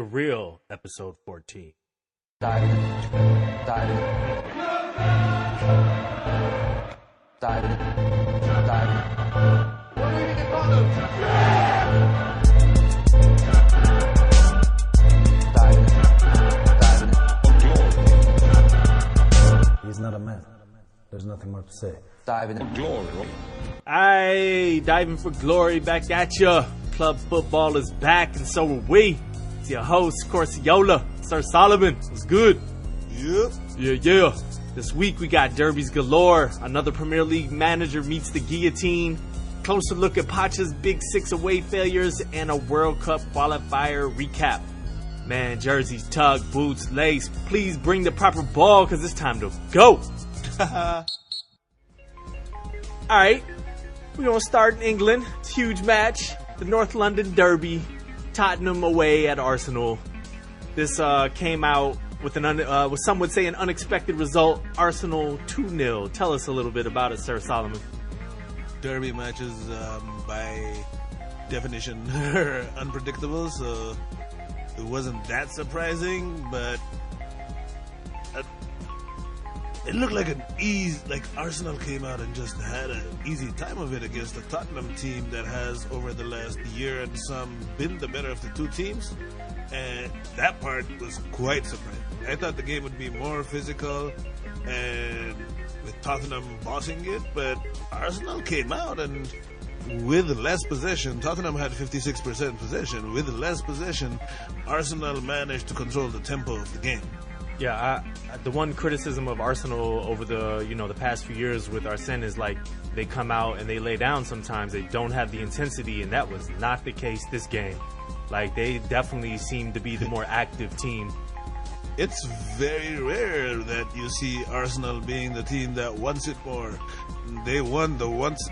the real episode 14. Dive in. Dive in. Dive in. Dive in. Dive in. Dive in. He's not a man. There's nothing more to say. Diving in. Aye, diving for glory back at ya. Club football is back, and so are we. It's your host, Corciola, Sir Solomon. What's good? Yep. Yeah. This week we got derbies galore. Another Premier League manager meets the guillotine. Closer look at Pacha's Big Six away failures and a World Cup qualifier recap. Man, jerseys, tug, boots, lace. Please bring the proper ball because it's time to go. Alright, we're going to start in England. It's a huge match. The North London Derby. Tottenham away at Arsenal. This came out with with some would say an unexpected result. Arsenal 2-0. Tell us a little bit about it, Sir Solomon. Derby matches, by definition, are unpredictable, so it wasn't that surprising, but it looked like Arsenal came out and just had an easy time of it against the Tottenham team that has, over the last year and some, been the better of the two teams. And that part was quite surprising. I thought the game would be more physical and with Tottenham bossing it, but Arsenal came out and with less possession, Tottenham had 56% possession. With less possession, Arsenal managed to control the tempo of the game. Yeah, the one criticism of Arsenal over the past few years with Arsene is like they come out and they lay down sometimes. They don't have the intensity, and that was not the case this game. Like, they definitely seem to be the more active team. It's very rare that you see Arsenal being the team that wants it more. They won the wants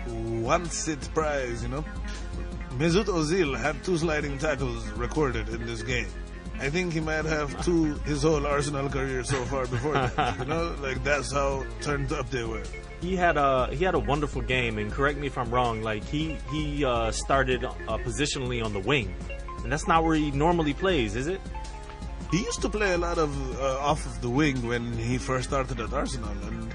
it prize, Mesut Ozil had 2 sliding tackles recorded in this game. I think he might have 2 his whole Arsenal career so far before that. That's how turned up they were. He had a wonderful game, and correct me if I'm wrong. Like he started positionally on the wing, and that's not where he normally plays, is it? He used to play a lot of off of the wing when he first started at Arsenal, and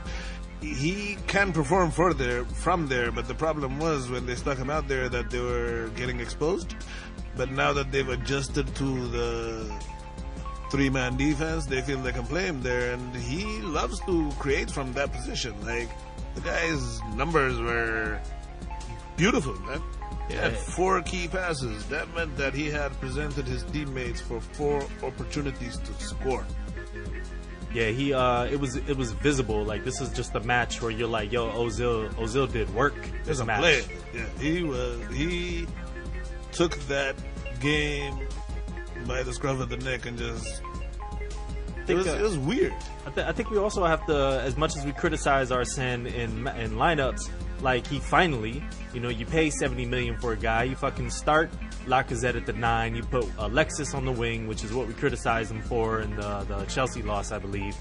he can perform from there. But the problem was when they stuck him out there that they were getting exposed. But now that they've adjusted to the 3-man defense, they feel they can play him there, and he loves to create from that position. Like, the guy's numbers were beautiful, man. He had 4 key passes. That meant that he had presented his teammates for 4 opportunities to score. Yeah, it was visible. Like, this is just a match where you're like, yo, Ozil did work this match. Play. Yeah, he took that game by the scruff of the neck and just it was weird. I think we also have to, as much as we criticize Arsene in lineups, like, he finally, you pay $70 million for a guy, you fucking start Lacazette at the 9, you put Alexis on the wing, which is what we criticized him for in the Chelsea loss, I believe,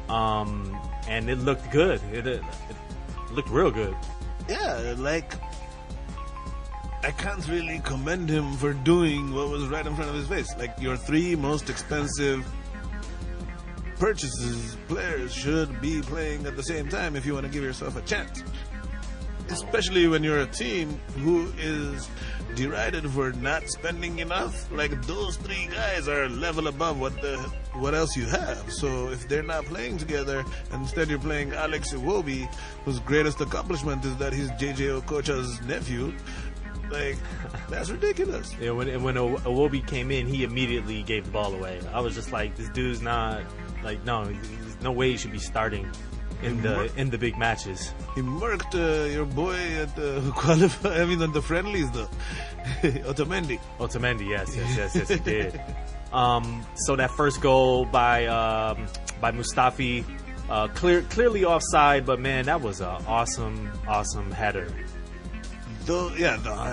and it looked good. It looked real good. Yeah, I can't really commend him for doing what was right in front of his face. Like, your 3 most expensive players should be playing at the same time if you want to give yourself a chance. Especially when you're a team who is derided for not spending enough. Like, those 3 guys are level above what else you have. So if they're not playing together, and instead you're playing Alex Iwobi, whose greatest accomplishment is that he's JJ Okocha's nephew, like, that's ridiculous. Yeah, when Iwobi came in, he immediately gave the ball away. I was just like, this dude's not, like, no, there's no way he should be starting in the big matches. He murked your boy at the on the friendlies though. Otamendi, yes, he did. So that first goal by Mustafi, clearly offside, but man, that was an awesome header. The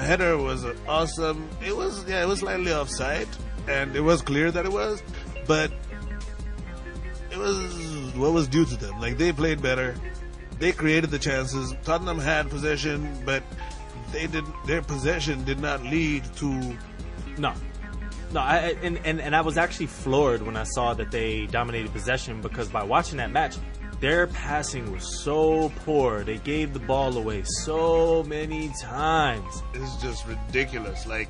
header was awesome. It was slightly offside, and it was clear that it was, but it was what was due to them. Like, they played better. They created the chances. Tottenham had possession, but their possession did not lead to No, and I was actually floored when I saw that they dominated possession, because by watching that match, their passing was so poor. They gave the ball away so many times. It's just ridiculous. Like,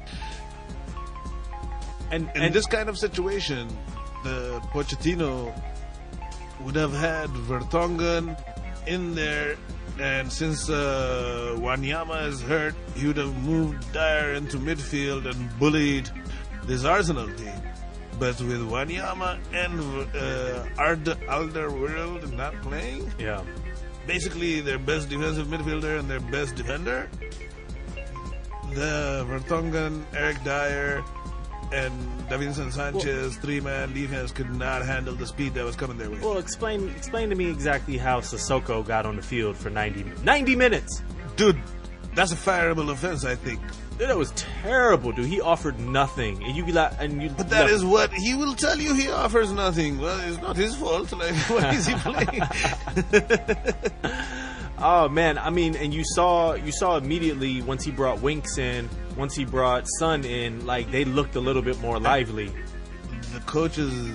And in this kind of situation, the Pochettino would have had Vertonghen in there, and since Wanyama is hurt, he would have moved Dyer into midfield and bullied this Arsenal team. But with Wanyama and Alderweireld not playing, yeah, basically their best defensive midfielder and their best defender, the Vertonghen, Eric Dyer, and Davinson Sanchez three-man defense could not handle the speed that was coming their way. Well, explain to me exactly how Sissoko got on the field for 90 minutes. Dude, that's a fireable offense, I think. Dude, that was terrible, dude. He offered nothing, But that is what he will tell you. He offers nothing. Well, it's not his fault. Like, why is he playing? Oh man, I mean, and you saw immediately once he brought Winks in, once he brought Son in, like they looked a little bit more lively. The coaches,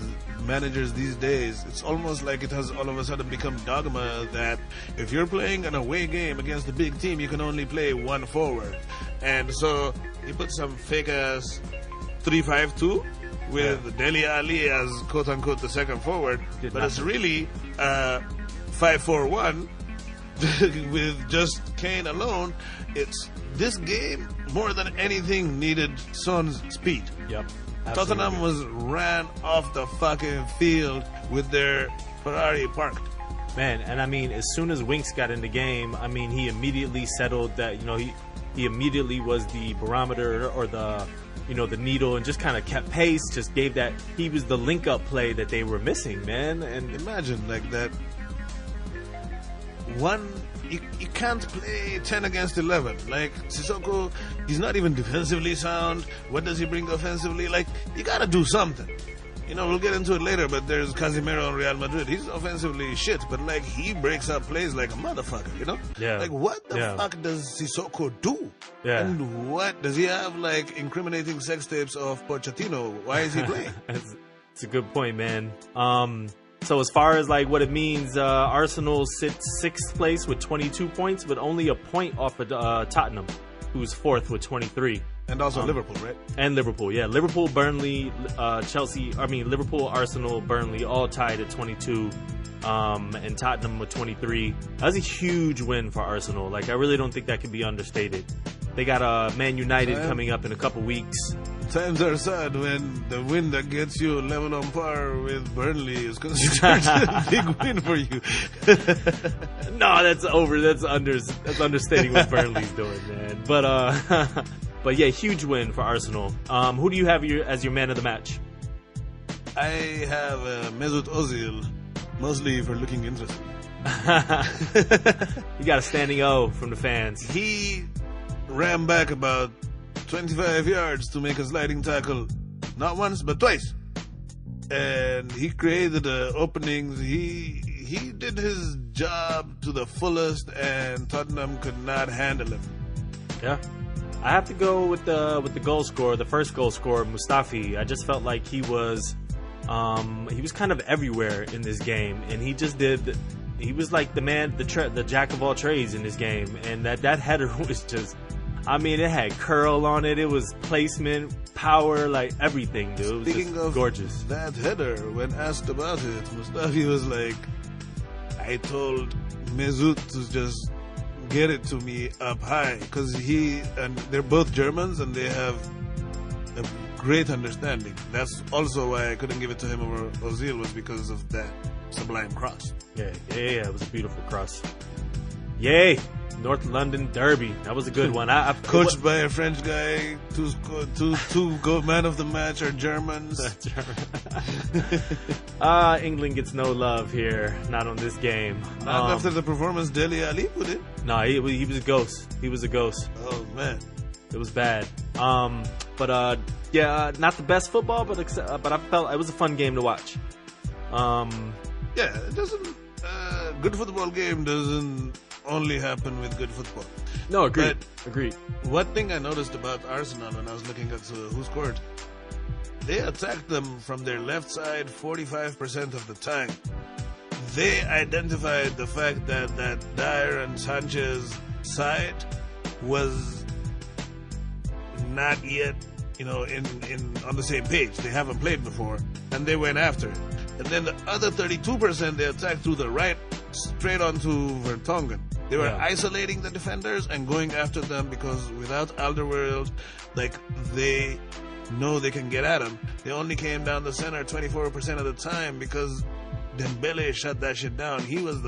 managers these days, it's almost like it has all of a sudden become dogma that if you're playing an away game against a big team, you can only play one forward. And so he put some fake ass 3-5-2 with Dele Alli as quote unquote the second forward, but it's really 5-4-1 with just Kane alone. It's this game more than anything needed Son's speed. Yep. Tottenham was ran off the fucking field with their Ferrari parked. Man, and I mean, as soon as Winks got in the game, I mean, he immediately settled that, he immediately was the barometer or the needle, and just kind of kept pace, just gave that, he was the link-up play that they were missing, man. And imagine like that. You can't play 10 against 11. Like, Sissoko, he's not even defensively sound. What does he bring offensively? Like, you gotta do something. We'll get into it later, but there's Casemiro on Real Madrid. He's offensively shit, but, like, he breaks up plays like a motherfucker, Yeah. Like, what the fuck does Sissoko do? Yeah. And what, does he have, like, incriminating sex tapes of Pochettino? Why is he playing? It's a good point, man. So as far as like what it means, Arsenal sits 6th place with 22 points, but only a point off of Tottenham, who's 4th with 23. And also Liverpool, right? And Liverpool, yeah. Liverpool, Burnley, Liverpool, Arsenal, Burnley, all tied at 22, and Tottenham with 23. That's a huge win for Arsenal. Like, I really don't think that can be understated. They got Man United coming up in a couple weeks. Times are sad when the win that gets you level on par with Burnley is considered a big win for you. No, that's understating what Burnley's doing, man. But yeah, huge win for Arsenal. Who do you have as your man of the match? I have Mesut Ozil, mostly for looking interesting. You got a standing O from the fans. He ran back about 25 yards to make a sliding tackle, not once but twice, and he created openings. He did his job to the fullest, and Tottenham could not handle him. Yeah, I have to go with the goal scorer, the first goal scorer, Mustafi. I just felt like he was kind of everywhere in this game, and he was like the man, the jack of all trades in this game, and that header was just. I mean, it had curl on it. It was placement, power, like everything, dude. Speaking of gorgeous. That header, when asked about it, Mustafi was like, I told Mesut to just get it to me up high. Because they're both Germans and they have a great understanding. That's also why I couldn't give it to him over Ozil, was because of that sublime cross. Yeah, it was a beautiful cross. Yay! North London Derby. That was a good one. Coached by a French guy. Two man of the match are Germans. England gets no love here. Not on this game. Not after the performance Dele Alli put in. No, he was a ghost. He was a ghost. Oh man, it was bad. Yeah, not the best football, but I felt it was a fun game to watch. Yeah, it doesn't. Good football game doesn't only happen with good football. No, agreed. Agreed. One thing I noticed about Arsenal when I was looking at who scored, they attacked them from their left side 45% of the time. They identified the fact that Dyer and Sanchez side was not yet, in on the same page. They haven't played before, and they went after it. And then the other 32% they attacked through the right, straight onto Vertonghen. They were isolating the defenders and going after them because without Alderweireld, they know they can get at him. They only came down the center 24% of the time because Dembele shut that shit down. He was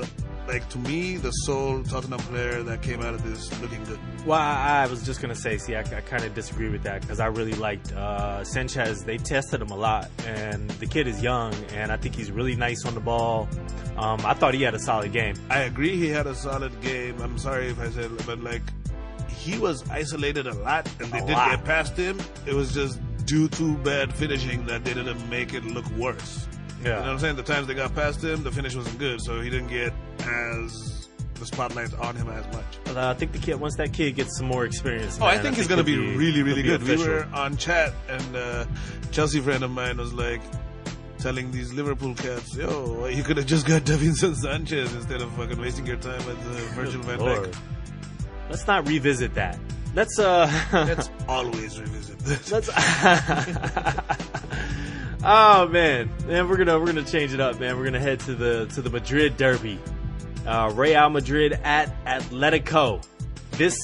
to me, the sole Tottenham player that came out of this looking good. Well, I was just going to say, I kind of disagree with that because I really liked Sanchez. They tested him a lot, and the kid is young, and I think he's really nice on the ball. I thought he had a solid game. I agree he had a solid game. I'm sorry if I said, but he was isolated a lot, and they did get past him. It was just due to bad finishing that they didn't make it look worse. Yeah. You know what I'm saying? The times they got past him, the finish wasn't good, so he didn't get the spotlight on him as much. I think once that kid gets some more experience. I think he's going to be really, really good. We were on chat, and a Chelsea friend of mine was telling these Liverpool cats, yo, you could have just got Davinson Sanchez instead of fucking wasting your time with Virgil van Dijk. Let's not revisit that. Let's always revisit this. Oh man, we're gonna change it up, man. We're gonna head to the Madrid Derby. Real Madrid at Atletico. This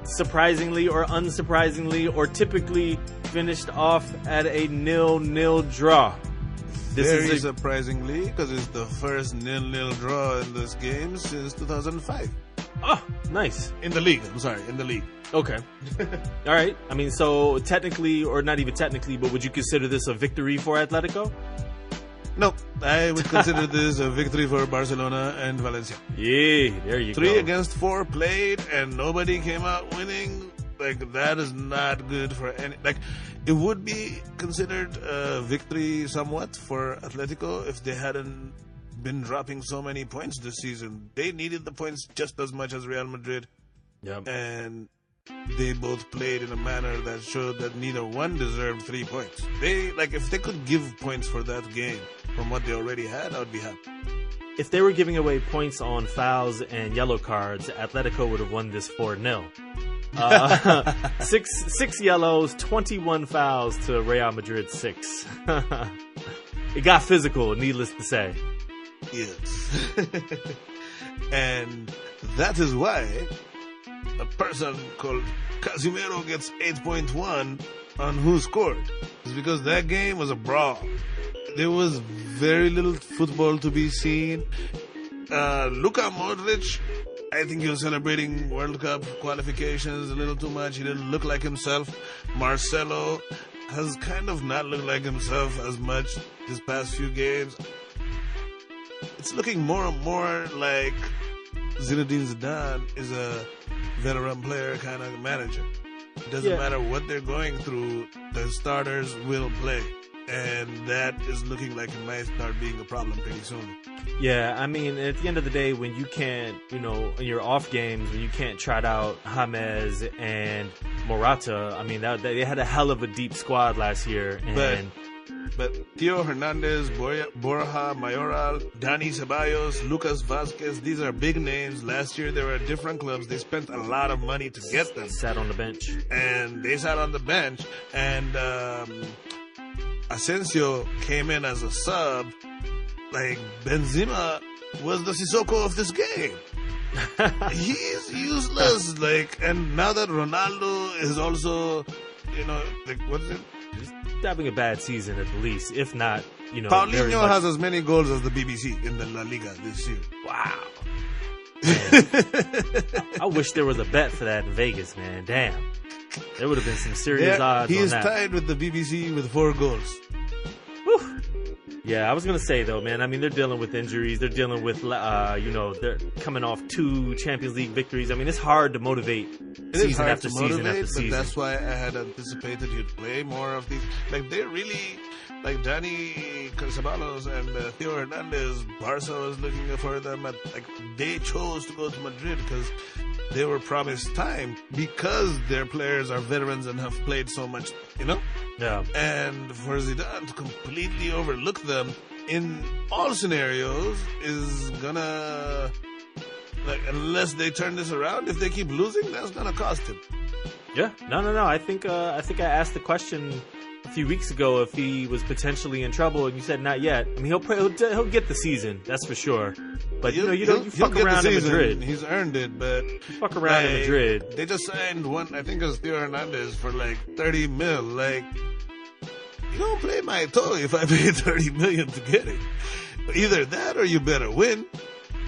surprisingly or unsurprisingly or typically finished off at a 0-0 draw. This Very surprisingly, because it's the first 0-0 draw in this game since 2005. Oh, nice. In the league. I'm sorry, in the league. Okay. All right. I mean, so technically, or not even technically, but would you consider this a victory for Atletico? No, I would consider this a victory for Barcelona and Valencia. Yeah, there you go. 3 against 4 played, and nobody came out winning. That is not good for any... it would be considered a victory somewhat for Atletico if they hadn't been dropping so many points this season. They needed the points just as much as Real Madrid. Yep. And they both played in a manner that showed that neither one deserved 3 points. They if they could give points for that game from what they already had, I would be happy. If they were giving away points on fouls and yellow cards, Atletico would have won this 4-0. 6 yellows, 21 fouls to Real Madrid 6. It got physical, needless to say. Yes. And that is why a person called Casimiro gets 8.1 on who scored. It's because that game was a brawl. There was very little football to be seen. Luka Modric, I think he was celebrating World Cup qualifications a little too much. He didn't look like himself. Marcelo has kind of not looked like himself as much this past few games. It's looking more and more like Zinedine Zidane is a veteran player kind of manager. It doesn't matter what they're going through, the starters will play. And that is looking like it might start being a problem pretty soon. Yeah, I mean, at the end of the day, when you can't, in your off games, when you can't trot out James and Morata, I mean, they had a hell of a deep squad last year. And But Theo Hernandez, Borja Mayoral, Dani Ceballos, Lucas Vazquez, these are big names. Last year they were at different clubs. They spent a lot of money to get them. Sat on the bench. And they sat on the bench. And Asensio came in as a sub. Benzema was the Sissoko of this game. He's useless. And now that Ronaldo is also, what is it? He's having a bad season at the least, if not, Paulinho has as many goals as the BBC in the La Liga this year. Wow. I wish there was a bet for that in Vegas, man. Damn. There would have been some serious odds he on is that. tied with the BBC with 4 goals. Whew. Yeah, I was going to say, though, man, I mean, they're dealing with injuries. They're dealing with, they're coming off 2 Champions League victories. I mean, it's hard to motivate season after season after season. But that's why I had anticipated you'd play more of these. They're really, Dani Ceballos and Theo Hernandez, Barca was looking for them. They chose to go to Madrid because they were promised time because their players are veterans and have played so much, Yeah. And for Zidane to completely overlook them in all scenarios is gonna, like, unless they turn this around, if they keep losing, that's gonna cost him. Yeah. No. I think I asked the question a few weeks ago if he was potentially in trouble, and you said not yet. I mean, he'll get the season, that's for sure. But you fuck around in Madrid. He's earned it, but you fuck around in Madrid. They just signed one, I think it was Theo Hernandez, for like 30 mil. Like, you don't play my toe if I pay 30 million to get it. Either that or you better win.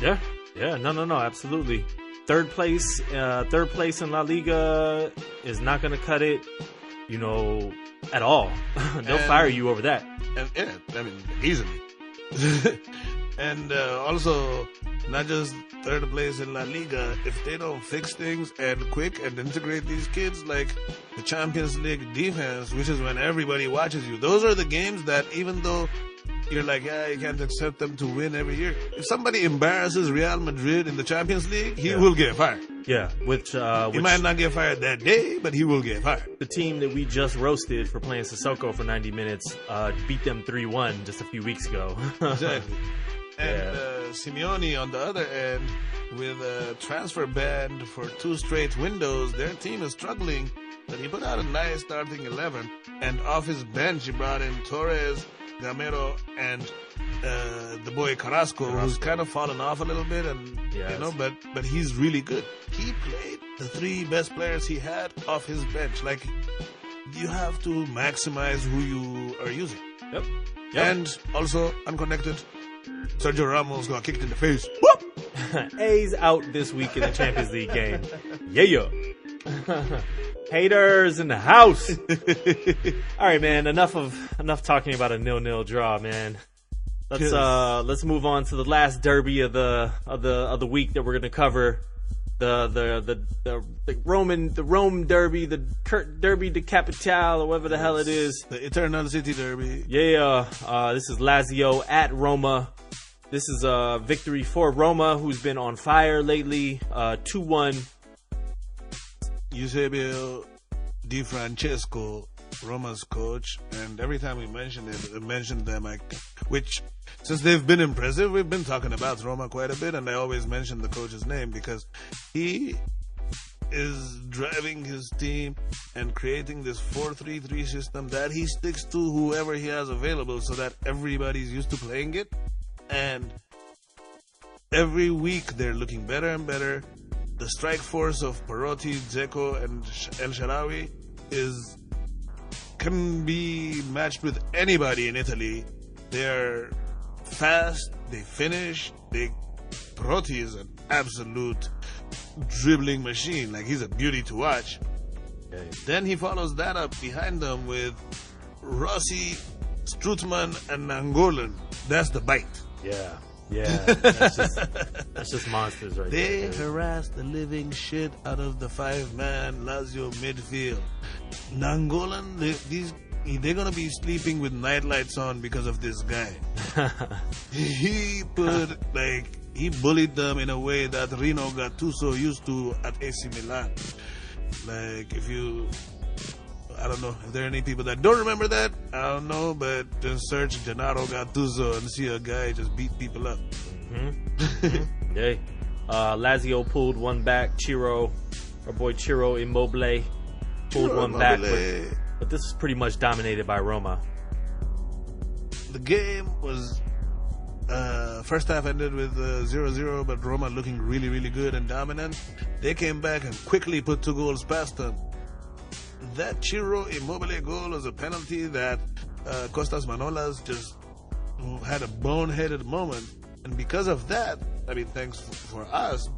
Yeah. No, absolutely. Third place in La Liga is not going to cut it, at all. They'll fire you over that. And yeah, I mean, easily. And also, not just third place in La Liga, if they don't fix things and quick and integrate these kids, like the Champions League defense, which is when everybody watches you. Those are the games that, even though you're like, yeah, you can't accept them to win every year. If somebody embarrasses Real Madrid in the Champions League, he will get fired. Yeah, which he might not get fired that day, but he will get fired. The team that we just roasted for playing Sissoko for 90 minutes beat them 3-1 just a few weeks ago. Exactly. And Simeone on the other end, with a transfer ban for 2 straight windows, their team is struggling. But he put out a nice starting 11, and off his bench he brought in Torres, Gamero, and the boy Carrasco, who's kind of fallen off a little bit, and but he's really good. He played the 3 best players he had off his bench. Like, you have to maximize who you are using. Yep. And also, unconnected, Sergio Ramos got kicked in the face. A's out this week in the Champions League game. Yeah. Haters in the house. All right, man. Enough talking about a 0-0 draw, man. Let's move on to the last derby of the week that we're gonna cover. The Rome Derby, the Derby de Capitale, or whatever the hell it is. The Eternal City Derby. Yeah. This is Lazio at Roma. This is a victory for Roma, who's been on fire lately. 2-1. Eusebio Di Francesco, Roma's coach, and every time we mention them, which, since they've been impressive, we've been talking about Roma quite a bit, and I always mention the coach's name because he is driving his team and creating this 4-3-3 system that he sticks to whoever he has available, so that everybody's used to playing it, and every week they're looking better and better. The strike force of Perotti, Dzeko, and El Shaarawy can be matched with anybody in Italy. They're fast, they finish, Perotti is an absolute dribbling machine. Like, he's a beauty to watch. Okay. Then he follows that up behind them with Rossi, Strootman, and Nangolan. That's the bite. Yeah, that's just monsters right there. They harassed the living shit out of the 5-man Lazio midfield. Nangolan, they're gonna be sleeping with nightlights on because of this guy. He bullied them in a way that Rino Gattuso used to at AC Milan. Like, I don't know if there are any people that don't remember that. I don't know, but just search Gennaro Gattuso and see a guy just beat people up. Mm-hmm. Yeah. Lazio pulled one back. Our boy Ciro Immobile pulled one back, but this was pretty much dominated by Roma. The game was first half ended with 0-0, but Roma looking really, really good and dominant. They came back and quickly put 2 goals past them. That Ciro Immobile goal was a penalty that Kostas Manolas just had a boneheaded moment. And because of that, I mean, thanks for us,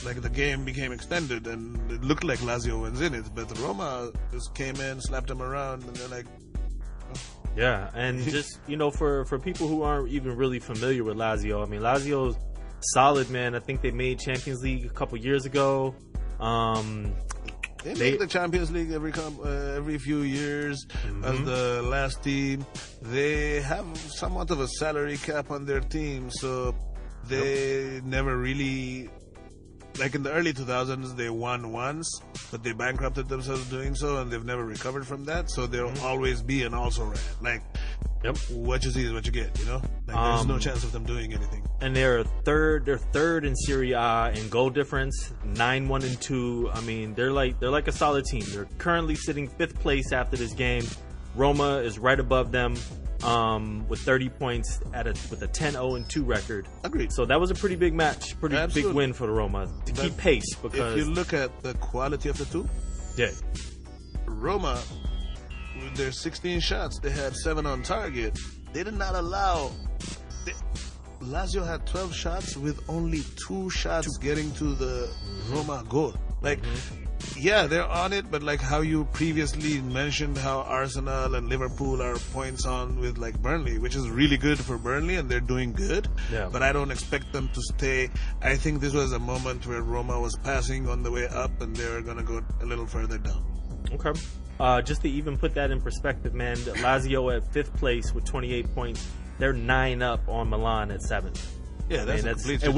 like, the game became extended and it looked like Lazio was in it. But Roma just came in, slapped them around, and they're like... Oh. Yeah, and just, for people who aren't even really familiar with Lazio, I mean, Lazio's solid, man. I think they made Champions League a couple years ago. They make the Champions League every few years as the last team. They have somewhat of a salary cap on their team, so they never really like in the early 2000s, they won once, but they bankrupted themselves doing so, and they've never recovered from that. So there'll always be an also ran. Like, what you see is what you get. You know, like there's no chance of them doing anything. And they're third. They're third in Serie A in goal difference, 9-1-2. I mean, they're like a solid team. They're currently sitting 5th place after this game. Roma is right above them. With 30 points with a 10-0-2 record. Agreed. So that was a pretty big match, big win for the Roma to keep pace. Because if you look at the quality of the two, Roma, with their 16 shots, they had 7 on target. They did not allow. Lazio had 12 shots with only 2 shots getting to the Roma goal. Like. Yeah, they're on it, but like how you previously mentioned how Arsenal and Liverpool are points on with like Burnley, which is really good for Burnley, and they're doing good. Yeah. But I don't expect them to stay. I think this was a moment where Roma was passing on the way up, and they're going to go a little further down. Okay. Just to even put that in perspective, man, Lazio at 5th place with 28 points. They're 9 up on Milan at 7th. Yeah, that's a complete and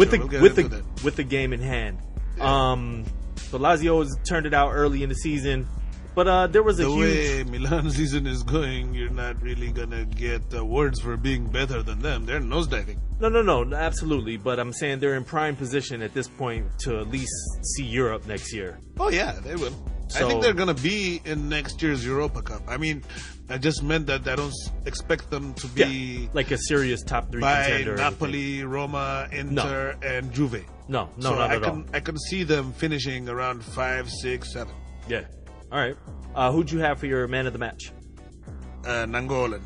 with the game in hand. Yeah. So Lazio has turned it out early in the season, but there was a the way Milan season is going, you're not really gonna get awards for being better than them. They're nosediving. No, absolutely. But I'm saying they're in prime position at this point to at least see Europe next year. Oh yeah, they will. So, I think they're gonna be in next year's Europa Cup. I mean, I just meant that I don't expect them to be like a serious top 3 by contender. Napoli, Roma, Inter, and Juve. No, so not at all. I can see them finishing around 5, 6, 7. Yeah. All right. Who'd you have for your man of the match? Nangolan.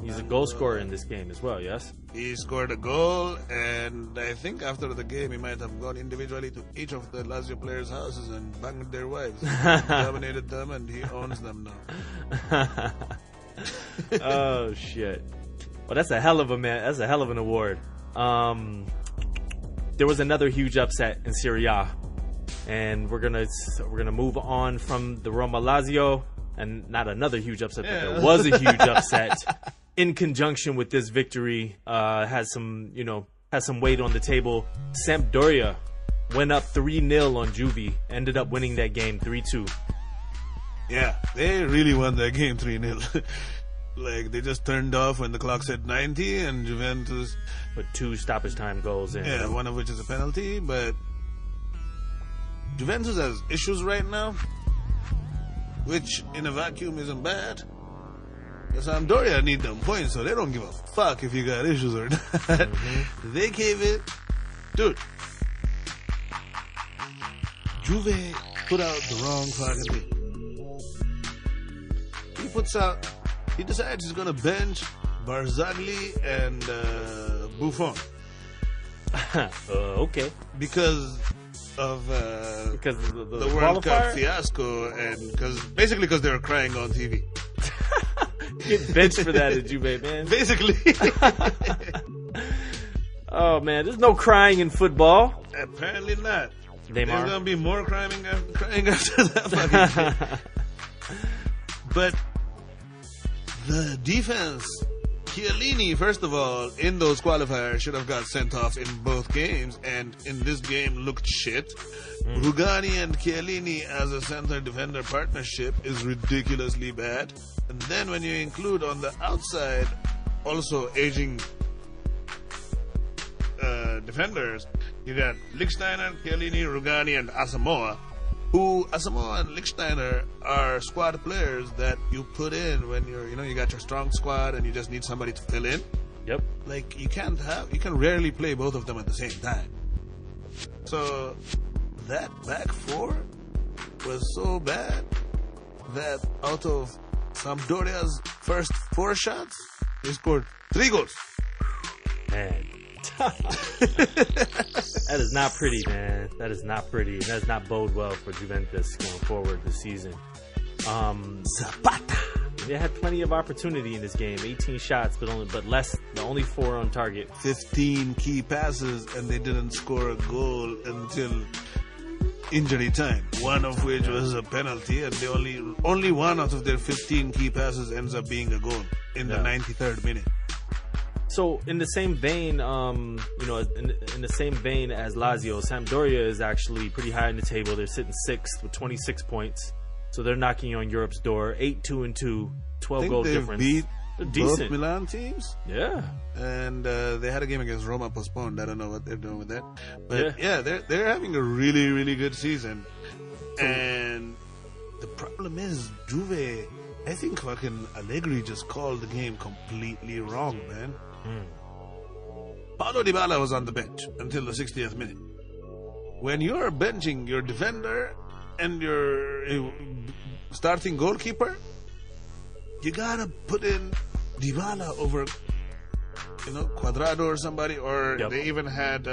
He's a goal scorer in this game as well, yes? He scored a goal, and I think after the game he might have gone individually to each of the Lazio players' houses and banged their wives. Dominated them, and he owns them now. Oh, shit. Well, that's a hell of an award. There was another huge upset in Serie A, and we're gonna move on from the Roma Lazio, and not another huge upset, but there was a huge upset in conjunction with this victory. Has some weight on the table. Sampdoria went up 3-0 on Juve, ended up winning that game 3-2. Yeah, they really won that game 3-0. Like, they just turned off when the clock said 90, and Juventus put 2 stoppage time goals in. Yeah, one of which is a penalty, but Juventus has issues right now, which in a vacuum isn't bad. Because Sampdoria need them points, so they don't give a fuck if you got issues or not. Mm-hmm. They gave it. Dude, Juve put out the wrong fucking thing. He decides he's going to bench Barzagli and Buffon. Okay. Because of the World Cup fiasco, and because they were crying on TV. Get benched for that at Juve, man. Basically. Oh, man. There's no crying in football. Apparently not. There's going to be more crying after that fucking shit. But the defense, Chiellini, first of all, in those qualifiers should have got sent off in both games, and in this game looked shit. Rugani and Chiellini as a center defender partnership is ridiculously bad. And then when you include on the outside also aging defenders, you got Lichtsteiner, Chiellini, Rugani, and Asamoah. Asamoah and Lichtsteiner are squad players that you put in when you got your strong squad and you just need somebody to fill in. Yep. Like, you can rarely play both of them at the same time. So that back four was so bad that out of Sampdoria's first 4 shots, they scored 3 goals. Man. That is not pretty, man. That is not pretty. That does not bode well for Juventus going forward this season. Zapata. They had plenty of opportunity in this game. 18 shots, but only 4 on target. 15 key passes, and they didn't score a goal until injury time. One of which was a penalty, and they only one out of their 15 key passes ends up being a goal in the 93rd minute. So in the same vein, in the same vein as Lazio, Sampdoria is actually pretty high in the table. They're sitting 6th with 26 points. So they're knocking on Europe's door. 8-2-2, 12 goal difference. Beat they're both decent. Milan teams. Yeah. And they had a game against Roma postponed. I don't know what they're doing with that. But yeah, they're having a really, really good season. And the problem is Juve, I think fucking Allegri just called the game completely wrong, man. Paulo Dybala was on the bench until the 60th minute. When you're benching your defender and your starting goalkeeper, you gotta put in Dybala over, Cuadrado or somebody, or they even had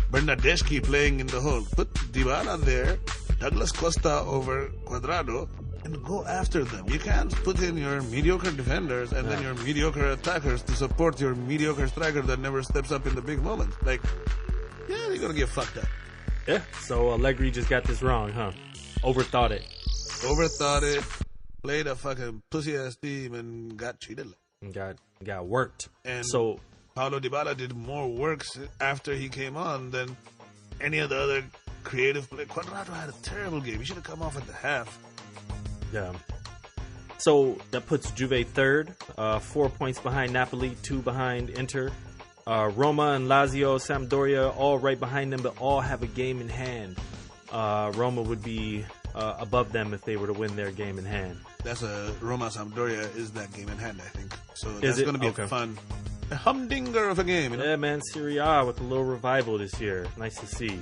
Bernardeschi playing in the hole. Put Dybala there, Douglas Costa over Cuadrado, and go after them. You can't put in your mediocre defenders and then your mediocre attackers to support your mediocre striker that never steps up in the big moments. Like, yeah, you're gonna get fucked up. Yeah, so Allegri just got this wrong, huh? Overthought it. Played a fucking pussy-ass team and got cheated. And got worked. And so Paulo Dybala did more works after he came on than any of the other creative play. Cuadrado had a terrible game. He should have come off at the half. Yeah. So that puts Juve third, 4 points behind Napoli, 2 behind Inter. Roma and Lazio, Sampdoria, all right behind them, but all have a game in hand. Roma would be above them if they were to win their game in hand. That's Roma Sampdoria is that game in hand, I think. So that's going to be fun. A humdinger of a game. Yeah, man, Serie A with a little revival this year. Nice to see.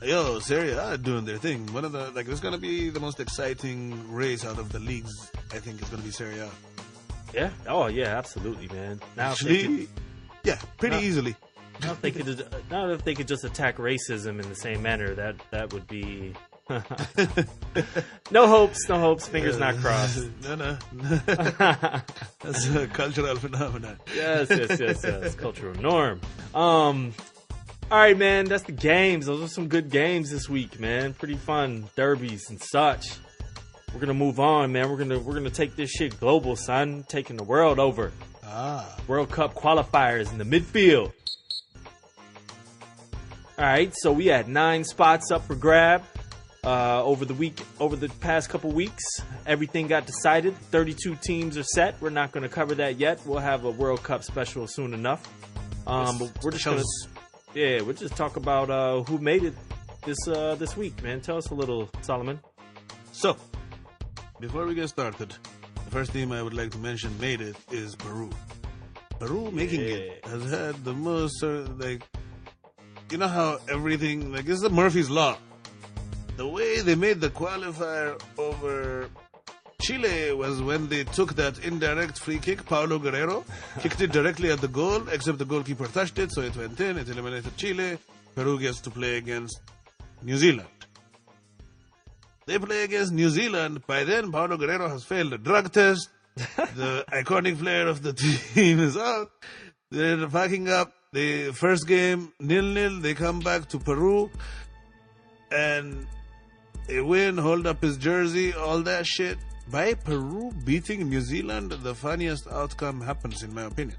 Yo, Serie A doing their thing. One of the it's going to be the most exciting race out of the leagues. I think it's going to be Serie A. Yeah. Oh, yeah, absolutely, man. Now actually, pretty easily. Now if they could just attack racism in the same manner, that would be. No hopes. Fingers not crossed. No. That's a cultural phenomenon. Yes. Cultural norm. All right, man. That's the games. Those are some good games this week, man. Pretty fun derbies and such. We're gonna move on, man. We're gonna take this shit global, son. Taking the world over. World Cup qualifiers in the midfield. All right, so we had 9 spots up for grab. Over the past couple weeks, everything got decided. 32 teams are set. We're not going to cover that yet. We'll have a World Cup special soon enough. But we're just talk about who made it this week, man. Tell us a little, Solomon. So, before we get started, the first team I would like to mention made it is Peru. Peru making it has had the most you know how everything this is the Murphy's Law. The way they made the qualifier over Chile was when they took that indirect free kick. Paulo Guerrero kicked it directly at the goal, except the goalkeeper touched it, so it went in. It eliminated Chile. Peru gets to play against New Zealand. They play against New Zealand. By then, Paulo Guerrero has failed the drug test. The iconic player of the team is out. They're packing up. The first game, 0-0. They come back to Peru. And they win, hold up his jersey, all that shit. By Peru beating New Zealand, the funniest outcome happens, in my opinion.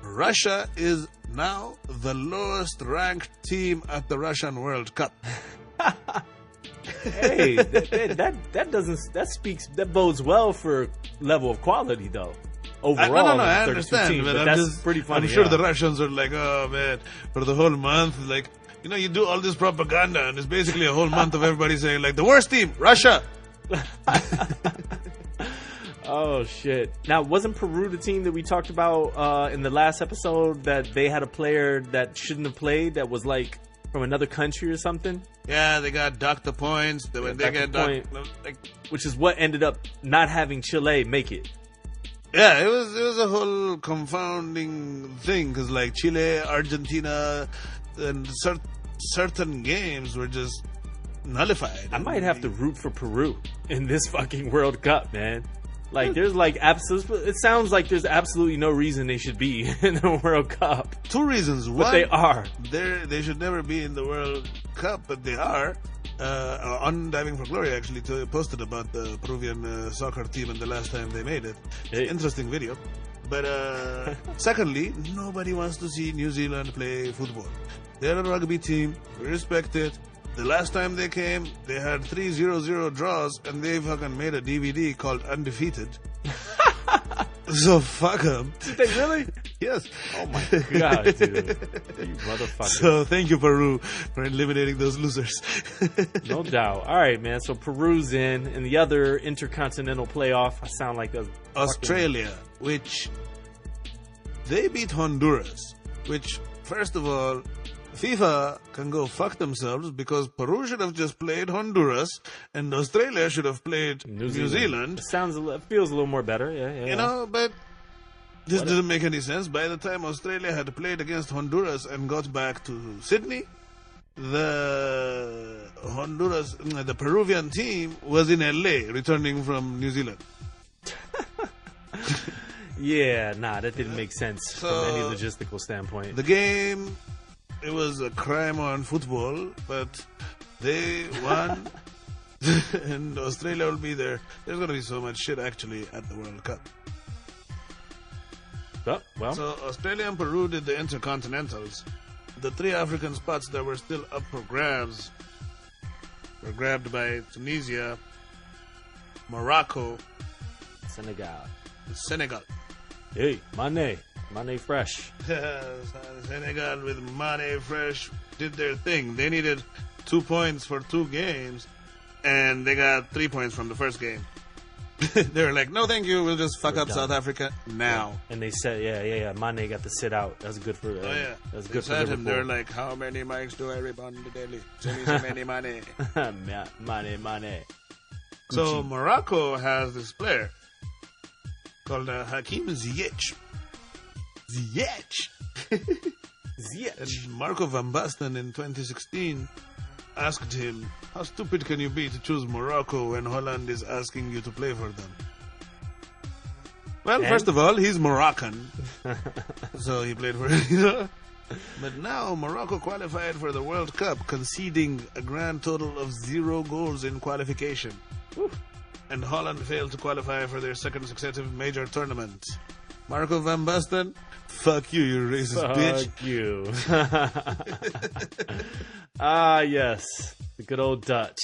Russia is now the lowest ranked team at the Russian World Cup. Hey, that bodes well for level of quality, though. Overall, I understand, teams, but that's pretty funny. I'm sure the Russians are like, oh man, for the whole month, you do all this propaganda, and it's basically a whole month of everybody saying, the worst team, Russia. Oh, shit. Now, wasn't Peru the team that we talked about in the last episode that they had a player that shouldn't have played that was, from another country or something? Yeah, they got docked the points. Which is what ended up not having Chile make it. Yeah, it was a whole confounding thing, because, Chile, Argentina, and certain games were just nullified. I might have to root for Peru in this fucking World Cup, man. It sounds like there's absolutely no reason they should be in the World Cup. 2 reasons. But they are. They should never be in the World Cup, but they are. On Diving for Glory, actually, posted about the Peruvian soccer team and the last time they made it. It's an interesting video. But secondly, nobody wants to see New Zealand play football. They're a rugby team. We respect it. The last time they came, they had 3-0-0 draws, and they fucking made a DVD called Undefeated. So fuck them. Did they really? Yes. Oh my god, dude. You motherfucker. So thank you, Peru, for eliminating those losers. No doubt. All right, man. So Peru's in the other intercontinental playoff. I sound like a Australia, which they beat Honduras, which, first of all, FIFA can go fuck themselves because Peru should have just played Honduras and Australia should have played New Zealand. It feels a little more better. Yeah. You know, but this didn't make any sense. By the time Australia had played against Honduras and got back to Sydney, the Peruvian team was in LA returning from New Zealand. Yeah, that didn't make sense from any logistical standpoint. The game, it was a crime on football, but they won. And Australia will be there. There's going to be so much shit actually at the World Cup. Oh, well. So Australia and Peru did the Intercontinentals. The 3 African spots that were still up for grabs were grabbed by Tunisia, Morocco, Senegal. Hey, Mane fresh. Senegal with Mane fresh did their thing. They needed 2 points for 2 games, and they got 3 points from the first game. They were like, no, thank you. We'll just fuck up South Africa now. And they said, yeah. Mane got to sit out. That's good for. That's good for Liverpool. They're like, how many mics do I rebound daily? Send me so many money. Mane. So Morocco has this player called Hakim Ziyech. And Marco van Basten in 2016 asked him, how stupid can you be to choose Morocco when Holland is asking you to play for them? Well, first of all, he's Moroccan. So he played for it. But now Morocco qualified for the World Cup, conceding a grand total of 0 goals in qualification. Woo. And Holland failed to qualify for their second successive major tournament. Marco van Basten, fuck you, you racist bitch. Fuck you. Yes. The good old Dutch.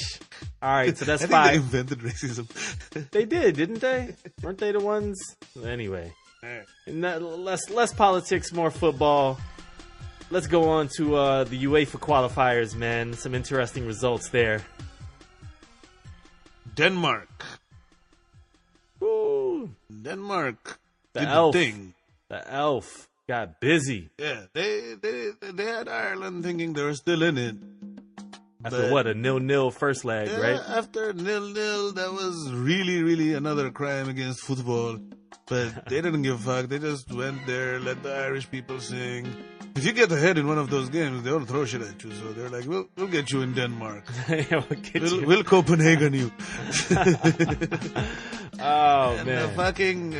All right, so that's 5. They invented racism. They did, didn't they? Weren't they the ones? Anyway. Right. And less politics, more football. Let's go on to the UEFA qualifiers, man. Some interesting results there. Denmark. Ooh. Denmark. The did elf. The thing. The elf got busy. Yeah, they had Ireland thinking they were still in it. After a 0-0 first leg, yeah, right? After 0-0, that was really, really another crime against football. But they didn't give a fuck. They just went there, let the Irish people sing. If you get ahead in one of those games, they'll throw shit at you. So they're like, we'll get you in Denmark. We'll Copenhagen you. Man. The fucking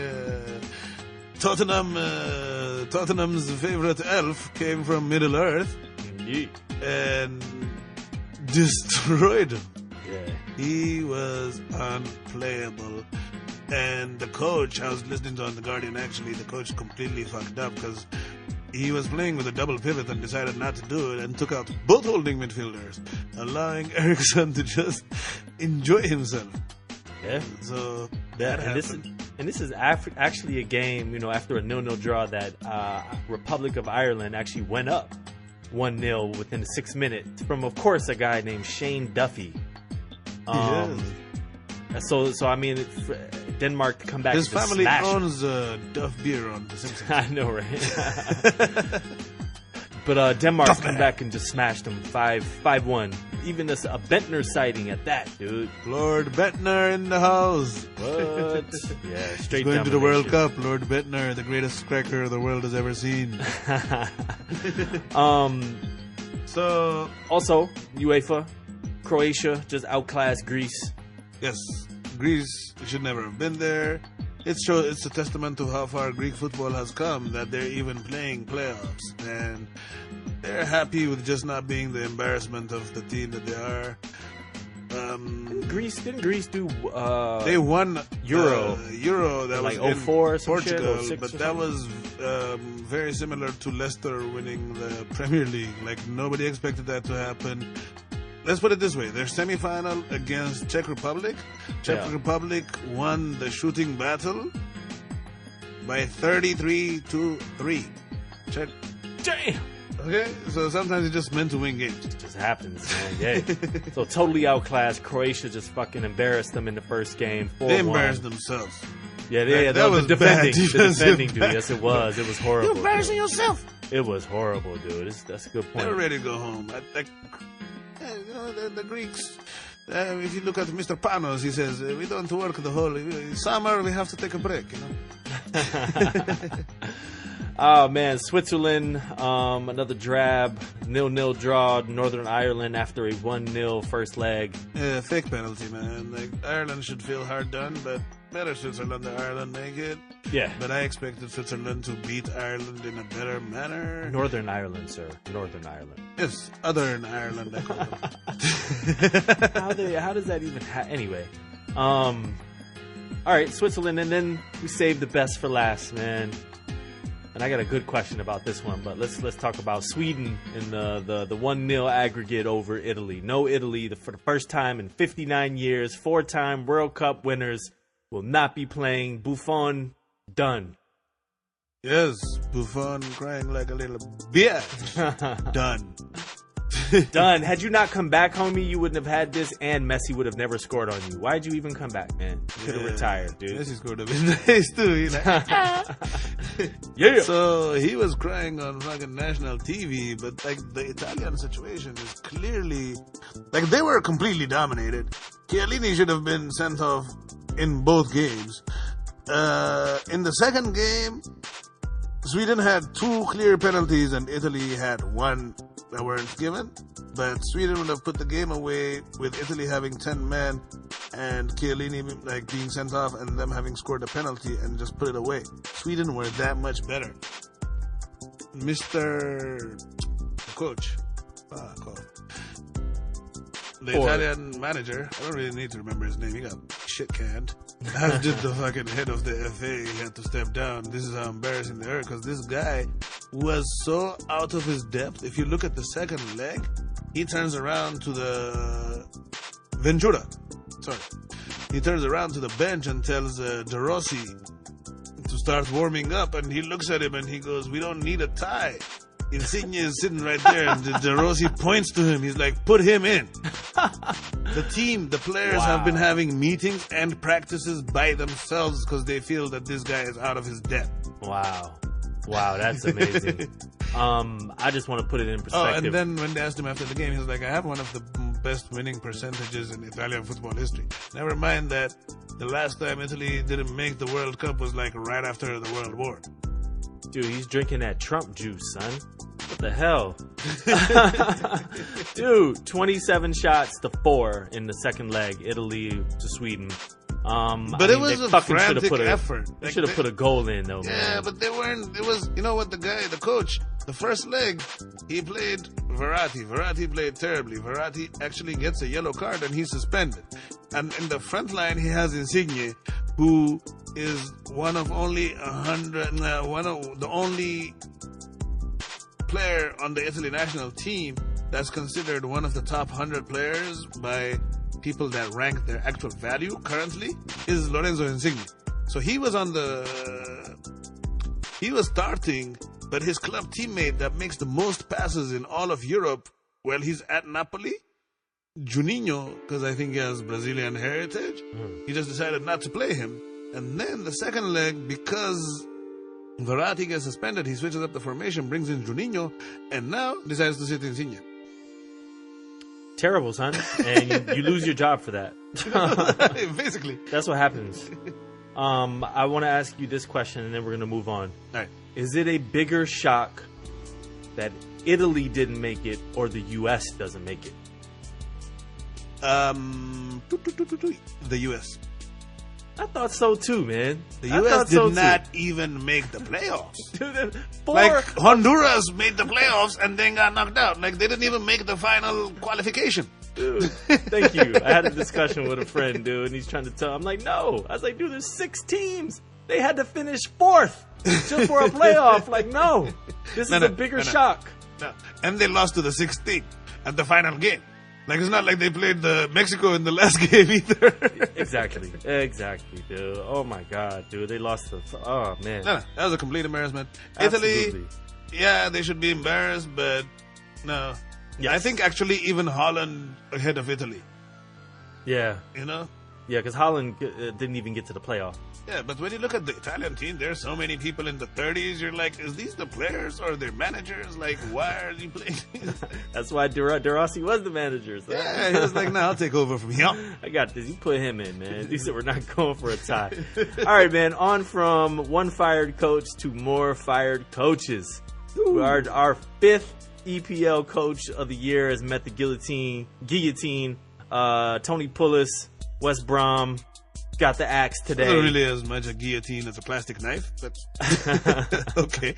Tottenham's favorite elf came from Middle Earth. Yeah. And destroyed him. Yeah. He was unplayable. And the coach, I was listening to on The Guardian, actually, the coach completely fucked up because he was playing with a double pivot and decided not to do it and took out both holding midfielders, allowing Eriksson to just enjoy himself. Yeah. So that happened. This is actually a game, after a 0-0 draw that Republic of Ireland actually went up 1-0 within 6 minutes from, of course, a guy named Shane Duffy. So I mean, Denmark to come back. His to family smash owns Duff Beer on the Simpsons. I know, right? But Denmark come back and just smashed them 5-1. Even a Bentner sighting at that, dude. Lord Bentner in the house. What? Yeah, straight going to the World domination. Cup. Lord Bentner, the greatest striker the world has ever seen. So also UEFA, Croatia just outclassed Greece. Yes, Greece should never have been there. It's a testament to how far Greek football has come that they're even playing playoffs, and they're happy with just not being the embarrassment of the team that they are. Didn't Greece do? They won Euro. Euro that like was 04 or in some shit, Portugal, 06 but or that something? was very similar to Leicester winning the Premier League. Like nobody expected that to happen. Let's put it this way: their semi-final against Czech Republic. Czech Republic won the shooting battle by 33-3. Czech. Damn. Okay, so sometimes it's just meant to win games. It just happens, man. Yeah. So totally outclassed. Croatia just fucking embarrassed them in the first game. 4-1. They embarrassed themselves. Yeah, that was the defending. bad. The defending, dude. Yes, it was. It was horrible. You're embarrassing dude. yourself. It was horrible, dude. That's a good point. They're ready to go home. You know, the Greeks. If you look at Mr. Panos, he says we don't work the whole summer. We have to take a break. You know. Oh man, Switzerland, another drab, 0-0 draw. Northern Ireland after a 1-0 first leg. Yeah, fake penalty, man. Like Ireland should feel hard done, but better Switzerland than Ireland make it. Yeah. But I expected Switzerland to beat Ireland in a better manner. Northern Ireland, sir. Northern Ireland. Yes, Southern Ireland. I call them. How does that even anyway? All right, Switzerland, and then we saved the best for last, man. And I got a good question about this one, but let's talk about Sweden in the 1-0 aggregate over Italy. No Italy for the first time in 59 years. 4-time World Cup winners will not be playing. Buffon done. Yes, Buffon crying like a little bitch. Done. Done. Had you not come back, homie, you wouldn't have had this, and Messi would have never scored on you. Why'd you even come back, man? You could have retired, dude. Messi scored a bit nice too. He's like, Yeah. So he was crying on fucking national TV, but like the Italian situation is clearly like they were completely dominated. Chiellini should have been sent off in both games. In the second game, Sweden had 2 clear penalties and Italy had 1 that weren't given. But Sweden would have put the game away with Italy having 10 men and Chiellini like being sent off and them having scored a penalty and just put it away. Sweden were that much better. Mr. Coach, the Italian manager, I don't really need to remember his name, he got shit canned. As did the fucking head of the FA, he had to step down. This is how embarrassing they are, because this guy was so out of his depth. If you look at the second leg, he turns around to the Ventura. Sorry. He turns around to the bench and tells De Rossi to start warming up, and he looks at him and he goes, "We don't need a tie." Insigne is sitting right there, and De Rossi points to him. He's like, "Put him in." The players have been having meetings and practices by themselves because they feel that this guy is out of his depth. Wow, that's amazing. I just want to put it in perspective. Oh, and then when they asked him after the game, he was like, "I have one of the best winning percentages in Italian football history." Never mind that the last time Italy didn't make the World Cup was like right after the World War. Dude, he's drinking that Trump juice, son. What the hell? Dude, 27 shots to 4 in the second leg, Italy to Sweden. But it was a frantic effort. They should have put a goal in, though, man. Yeah, but they weren't. It was, you know what, the coach, the first leg, he played Verratti. Verratti played terribly. Verratti actually gets a yellow card and he's suspended. And in the front line, he has Insigne, who is one of the only player on the Italy national team that's considered one of the top 100 players by people that rank their actual value currently, is Lorenzo Insigne. So he was starting, but his club teammate that makes the most passes in all of Europe, well, he's at Napoli, Juninho, because I think he has Brazilian heritage, he just decided not to play him. And then the second leg, because Verratti gets suspended, he switches up the formation, brings in Juninho, and now decides to sit Insigne. Terrible, son. And you lose your job for that. Basically. That's what happens. I want to ask you this question, and then we're going to move on. All right. Is it a bigger shock that Italy didn't make it or the U.S. doesn't make it? The U.S. I thought so too, man. The U.S. did not even make the playoffs. Dude, Like Honduras made the playoffs and then got knocked out. Like they didn't even make the final qualification. Dude, thank you. I had a discussion with a friend, dude, and he's trying to tell. I'm like, no. I was like, dude, there's 6 teams. They had to finish 4th just for a playoff. Like, no. This is a bigger shock. No. And they lost to the 6th team at the final game. Like, it's not like they played Mexico in the last game either. Exactly, dude. Oh my God, dude, they lost the. Oh man, No, that was a complete embarrassment. Absolutely. Italy, yeah, they should be embarrassed, but no. Yes. I think actually even Holland ahead of Italy. Yeah, You know. yeah, because Holland didn't even get to the playoff. Yeah, but when you look at the Italian team, there's so many people in the 30s. You're like, is these the players or their managers? Like, why are you playing? That's why De Rossi was the manager. So. Yeah, he was like, no, I'll take over from here. I got this. You put him in, man. He said we're not going for a tie. All right, man. On from one fired coach to more fired coaches. Our 5th EPL coach of the year has met the guillotine. Tony Pulis, West Brom, got the axe today. It's not really as much a guillotine as a plastic knife, but okay.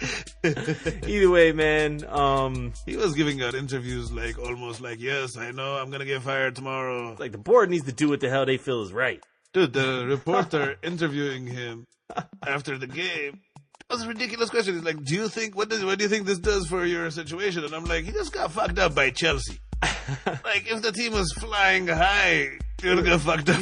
Either way, man. He was giving out interviews like almost like, yes, I know I'm gonna get fired tomorrow. Like the board needs to do what the hell they feel is right. Dude, the reporter interviewing him after the game, that was a ridiculous question. He's like, what do you think this does for your situation? And I'm like, he just got fucked up by Chelsea. Like, if the team was flying high, you would have got fucked up.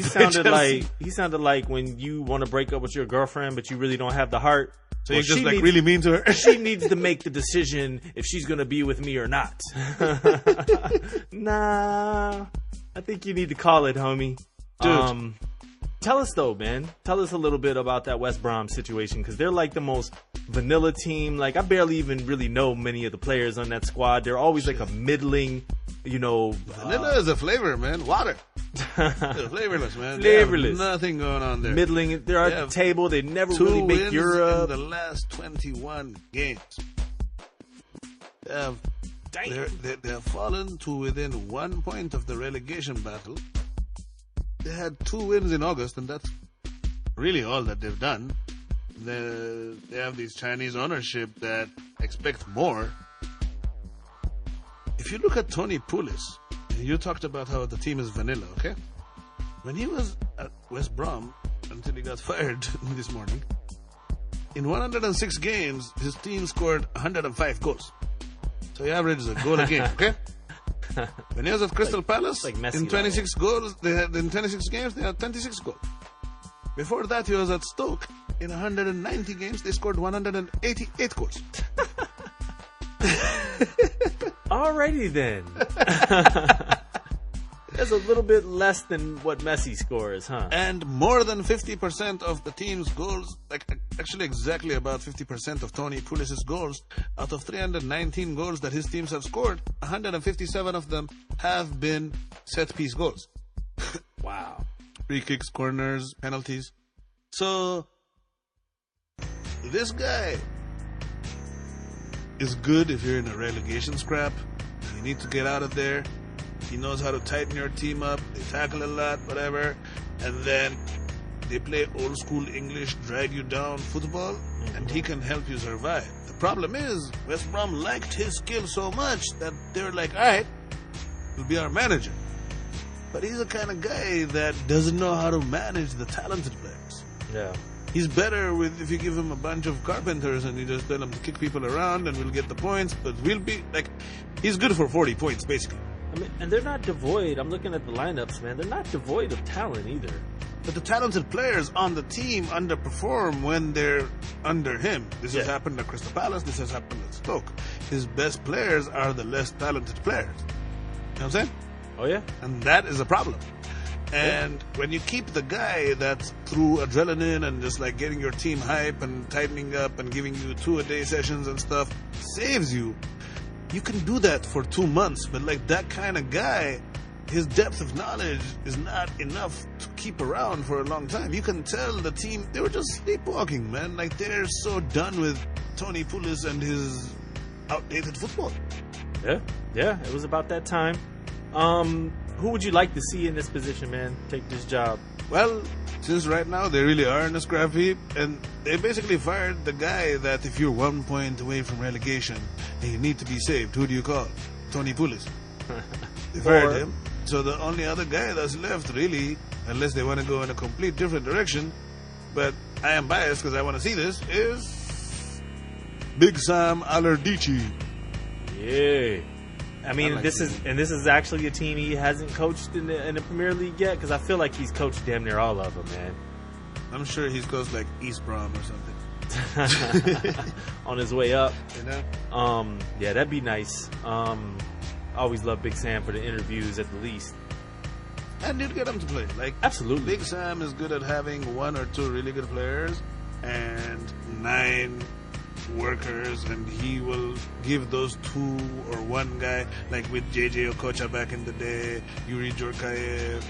He sounded like when you want to break up with your girlfriend, but you really don't have the heart. So you're just like really mean to her. She needs to make the decision if she's gonna be with me or not. Nah, I think you need to call it, homie. Dude. Tell us though, man. Tell us a little bit about that West Brom situation, because they're like the most vanilla team. Like, I barely even really know many of the players on that squad. They're always like a middling, Vanilla is a flavor, man. Water. They're flavorless, man. Flavorless. Nothing going on there. middling. They're at the table. They never 2 really make wins Europe. in the last 21 games. They have fallen to within 1 point of the relegation battle. They had 2 wins in August, and that's really all that they've done. They have these Chinese ownership that expect more. If you look at Tony Pulis, you talked about how the team is vanilla, okay? When he was at West Brom, until he got fired this morning, in 106 games, his team scored 105 goals. So he averages a goal a game, okay? When he was at Crystal Palace, like Messi in 26 goals, in 26 games, they had 26 goals. Before that, he was at Stoke. In 190 games, they scored 188 goals. Alrighty then. That's a little bit less than what Messi scores, huh? And more than 50% of the team's goals, like actually exactly about 50% of Tony Pulis' goals, out of 319 goals that his teams have scored, 157 of them have been set-piece goals. Wow. Free kicks, corners, penalties. So, this guy is good if you're in a relegation scrap. You need to get out of there. He knows how to tighten your team up. They tackle a lot, whatever. And then they play old school English, drag you down football, and he can help you survive. The problem is, West Brom liked his skill so much that they were like, all right, he'll be our manager. But he's the kind of guy that doesn't know how to manage the talented players. Yeah. He's better with if you give him a bunch of carpenters and you just tell him to kick people around and we'll get the points. But we'll be like, he's good for 40 points basically. I mean, and they're not devoid. I'm looking at the lineups, man. They're not devoid of talent either. But the talented players on the team underperform when they're under him. This has happened at Crystal Palace. This has happened at Stoke. His best players are the less talented players. You know what I'm saying? Oh, yeah? And that is a problem. And when you keep the guy that's through adrenaline and just like getting your team hype and tightening up and giving you 2-a-day sessions and stuff saves you, you can do that for 2 months. But like that kind of guy, his depth of knowledge is not enough to keep around for a long time. You can tell the team, they were just sleepwalking, man. Like they're so done with Tony Pulis and his outdated football. Yeah, it was about that time. Who would you like to see in this position, man? Take this job. Well, since right now they really are in a scrap heap, and they basically fired the guy that if you're 1 point away from relegation and you need to be saved, who do you call? Tony Pulis. They fired him. So the only other guy that's left, really, unless they want to go in a complete different direction, but I am biased because I want to see this, is Big Sam Alardici. Yeah. I mean, like this is actually a team he hasn't coached in the Premier League yet, because I feel like he's coached damn near all of them, man. I'm sure he's close like East Brom or something. On his way up. You know? Yeah, that'd be nice. Always love Big Sam for the interviews at the least. And you'd get him to play. Like, Absolutely. Big Sam is good at having 1 or 2 really good players and 9 workers, and he will give those 2 or 1 guy, like with JJ Okocha back in the day, Yuri Djorkaeff,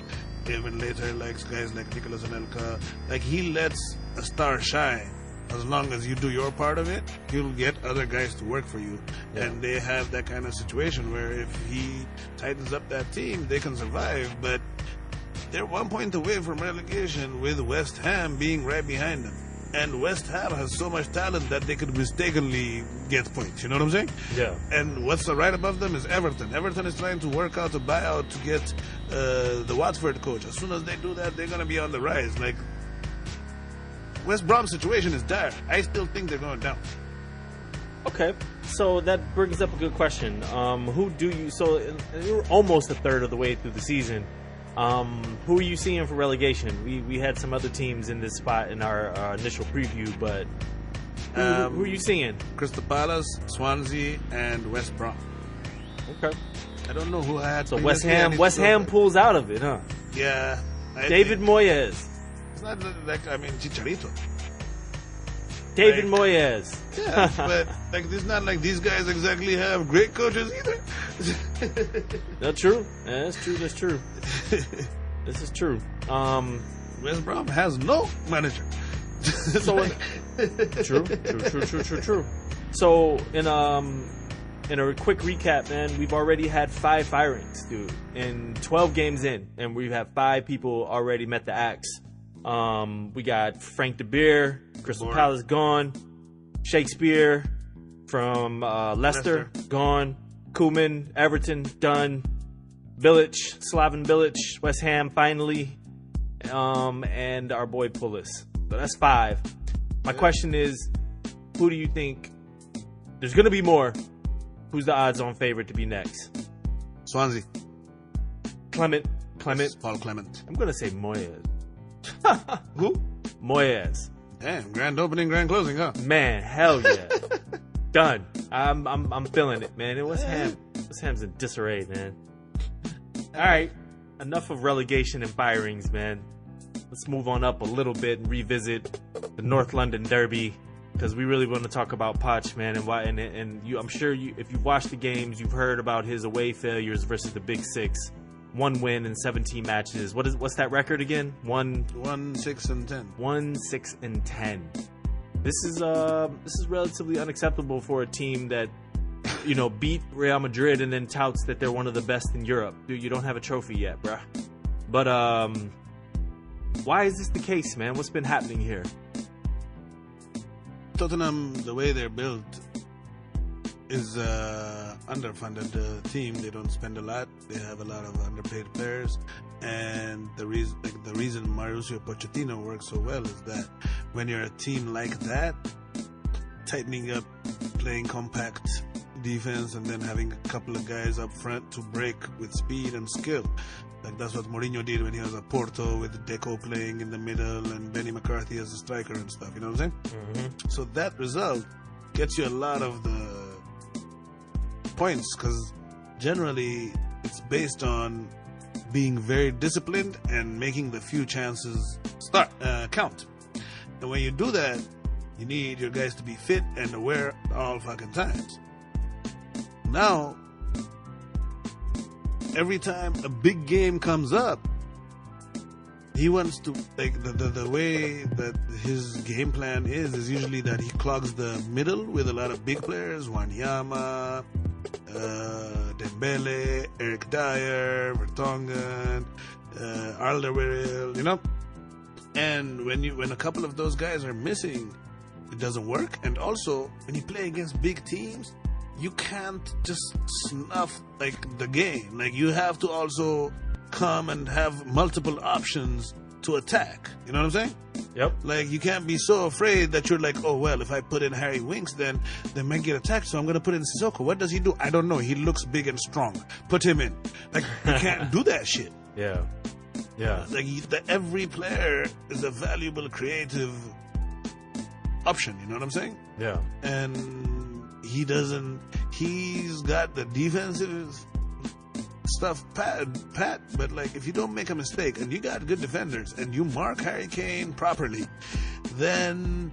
even later, like guys like Nicolas Anelka. Like, he lets a star shine. As long as you do your part of it, he'll get other guys to work for you. Yeah. And they have that kind of situation where if he tightens up that team, they can survive. But they're 1 point away from relegation, with West Ham being right behind them. And West Ham has so much talent that they could mistakenly get points. You know what I'm saying? Yeah. And what's right above them is Everton. Everton is trying to work out a buyout to get the Watford coach. As soon as they do that, they're going to be on the rise. Like, West Brom's situation is dire. I still think they're going down. Okay, so that brings up a good question. Who do you? So you're almost a third of the way through the season. Who are you seeing for relegation? We had some other teams in this spot in our initial preview, but who are you seeing? Crystal Palace, Swansea, and West Brom. Okay, I don't know who I had. so previously. I need West to go Ham back. pulls out of it, huh? Yeah. David think- Moyes. It's not like, I mean, Chicharito. David Like- Moyes. Yeah, but like, it's not like these guys exactly have great coaches either. That's true. Yeah, that's true. That's true. This is true. West Brom has no manager. So true. So in a quick recap, man, we've already had 5 firings, dude, in 12 games in, and we have 5 people already met the axe. We got Frank de Beer, Crystal Boring. Palace gone, Shakespeare from Leicester gone, Koeman, Everton done, Bilic, Slaven Bilic, West Ham finally, and our boy Pulis. So that's 5. My question is, who do you think? There's gonna be more. Who's the odds-on favorite to be next? Swansea. Clement. Paul Clement. I'm gonna say Moyes. Who? Moyes. Damn, grand opening, grand closing, huh? Man, hell yeah. Done. I'm feeling it, man. West Ham's in disarray, man. All right, enough of relegation and firings, man. Let's move on up a little bit and revisit the North London Derby, because we really want to talk about Poch, man, and why. And you, I'm sure you, if you've watched the games, you've heard about his away failures versus the Big Six. 1 win in 17 matches. What's that record again? 1, 6, and 10. 1, 6, and 10. This is relatively unacceptable for a team that, you know, beat Real Madrid and then touts that they're one of the best in Europe. Dude, you don't have a trophy yet, bruh. But why is this the case, man? What's been happening here? Tottenham, the way they're built, is underfunded team. They don't spend a lot. They have a lot of underpaid players, and the reason Mauricio Pochettino works so well is that when you're a team like that, tightening up, playing compact defense, and then having a couple of guys up front to break with speed and skill. Like, that's what Mourinho did when he was at Porto, with Deco playing in the middle and Benny McCarthy as a striker and stuff. You know what I'm saying? Mm-hmm. So that result gets you a lot of the points, because generally it's based on being very disciplined and making the few chances count. And when you do that, you need your guys to be fit and aware all fucking times. Now, every time a big game comes up, he wants to, like, the way that his game plan is usually that he clogs the middle with a lot of big players, Wanyama, Dembele, Eric Dyer, Vertonghen, Alderweireld, you know. And when a couple of those guys are missing, it doesn't work. And also, when you play against big teams, you can't just snuff like the game. Like, you have to also come and have multiple options to attack. You know what I'm saying? Yep. Like, you can't be so afraid that you're like, oh, well, if I put in Harry Winks, then they might get attacked, so I'm going to put in Sissoko. What does he do? I don't know. He looks big and strong. Put him in. Like, you can't do that shit. Yeah. Yeah. Like, every player is a valuable creative option. You know what I'm saying? Yeah. And he's got the defensive stuff pat, but like, if you don't make a mistake and you got good defenders and you mark Harry Kane properly, then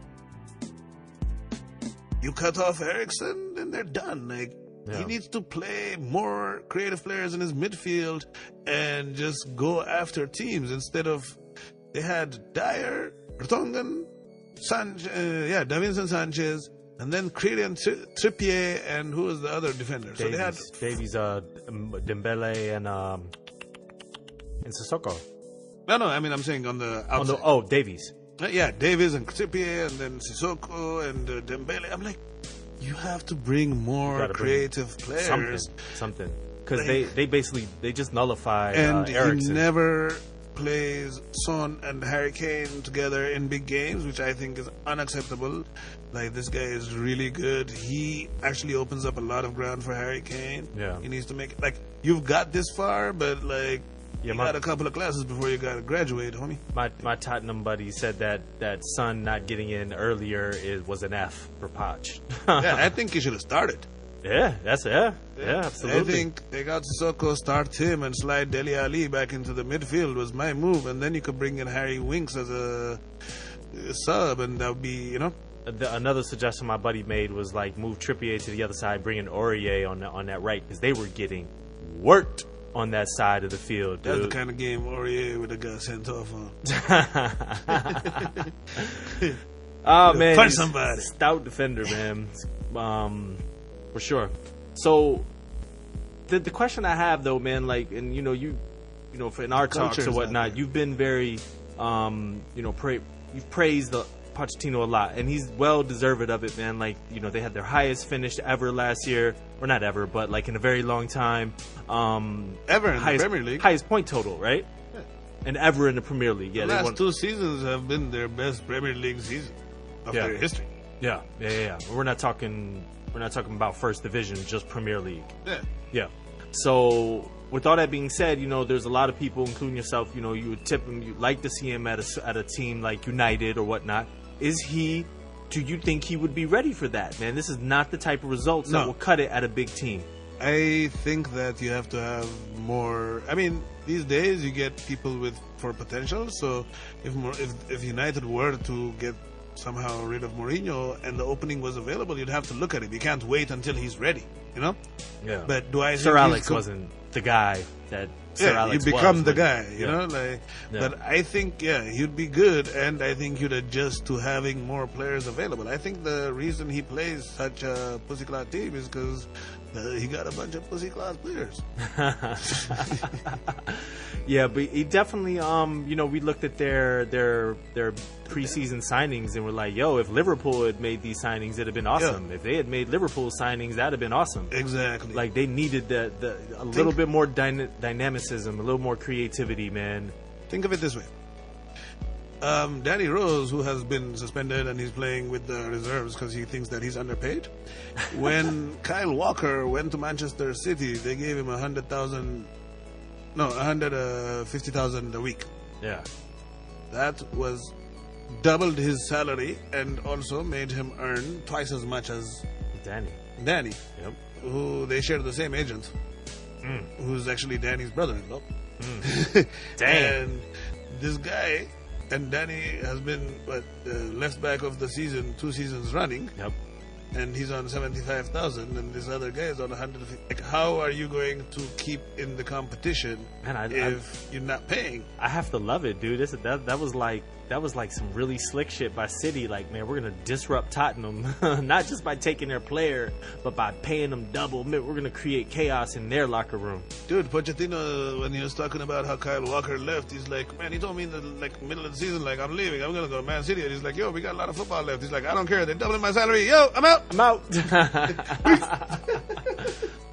you cut off Eriksen and they're done. Like, he needs to play more creative players in his midfield and just go after teams instead of, they had Dyer, Vertonghen, Davinson Sanchez, and then Kylian Trippier, and who was the other defender? Davies, so they had Davies, Dembele, and Sissoko. No, I mean, I'm saying on the outside. Davies. Yeah, Davies and Trippier, and then Sissoko and Dembele. I'm like, you have to bring more creative players. Something. Because they just nullified and Eriksen. He never plays Son and Harry Kane together in big games, which I think is unacceptable. Like, this guy is really good. He actually opens up a lot of ground for Harry Kane. Yeah. He needs to make it. Like, you've got this far, but like, you got a couple of classes before you got to graduate, homie. My Tottenham buddy said that Son not getting in earlier was an F for Poch. Yeah, I think he should have started. Yeah, absolutely. I think they got Sissoko, start him, and slide Dele Alli back into the midfield was my move, and then you could bring in Harry Winks as a sub, and that would be, you know. Another suggestion my buddy made was like move Trippier to the other side, bring in Aurier on that right, because they were getting worked on that side of the field, dude. That's the kind of game Aurier would have got sent off on. Oh, man. Punch somebody. Stout defender, man. For sure. So, the question I have, though, man, like, and, for in our talks or whatnot, you've been very, you've praised Pochettino a lot, and he's well deserved of it, man. Like, they had their highest finish ever last year, or not ever, but like in a very long time. Ever in the Premier League. Highest point total, right? Yeah. And ever in the Premier League. Yeah, the last 2 seasons have been their best Premier League season of their history. Yeah. We're not talking about first division, just Premier League. Yeah. So, with all that being said, there's a lot of people, including yourself, you would tip him, you'd like to see him at a team like United or whatnot. Do you think he would be ready for that, man? This is not the type of results that will cut it at a big team. I think that you have to have more. I mean, these days you get people for potential. So if United were to get somehow rid of Mourinho and the opening was available, you'd have to look at it. You can't wait until he's ready, Yeah. But do I think Sir Alex wasn't the guy that Sir Alex you become the guy, you know? Like, but I think, he'd be good, and I think he'd adjust to having more players available. I think the reason he plays such a pussy-clad team is because he got a bunch of pussy-clad players. Yeah, but he definitely, we looked at their preseason signings and we're like, yo, if Liverpool had made these signings, it'd have been awesome. If they had made Liverpool signings, that'd have been awesome. Exactly. Like, they needed a little bit more dynamicism, a little more creativity, man. Think of it this way. Danny Rose, who has been suspended and he's playing with the reserves because he thinks that he's underpaid. When Kyle Walker went to Manchester City, they gave him $150,000 a week. Yeah. That was doubled his salary and also made him earn twice as much as Danny. Yep. Who they share the same agent. Who's actually Danny's brother-in-law. Damn. And this guy and Danny has been left back of the season 2 seasons running. Yep. And he's on 75,000, and this other guy is on 150. Like, how are you going to keep in the competition if you're not paying? I have to love it, dude. That was like some really slick shit by City. Like, man, we're gonna disrupt Tottenham, not just by taking their player, but by paying them double. Man, we're gonna create chaos in their locker room. Dude, Pochettino, when he was talking about how Kyle Walker left, he's like, man, he told me in the middle of the season, like, I'm leaving, I'm gonna go to Man City. And he's like, yo, we got a lot of football left. He's like, I don't care, they're doubling my salary. Yo, I'm out.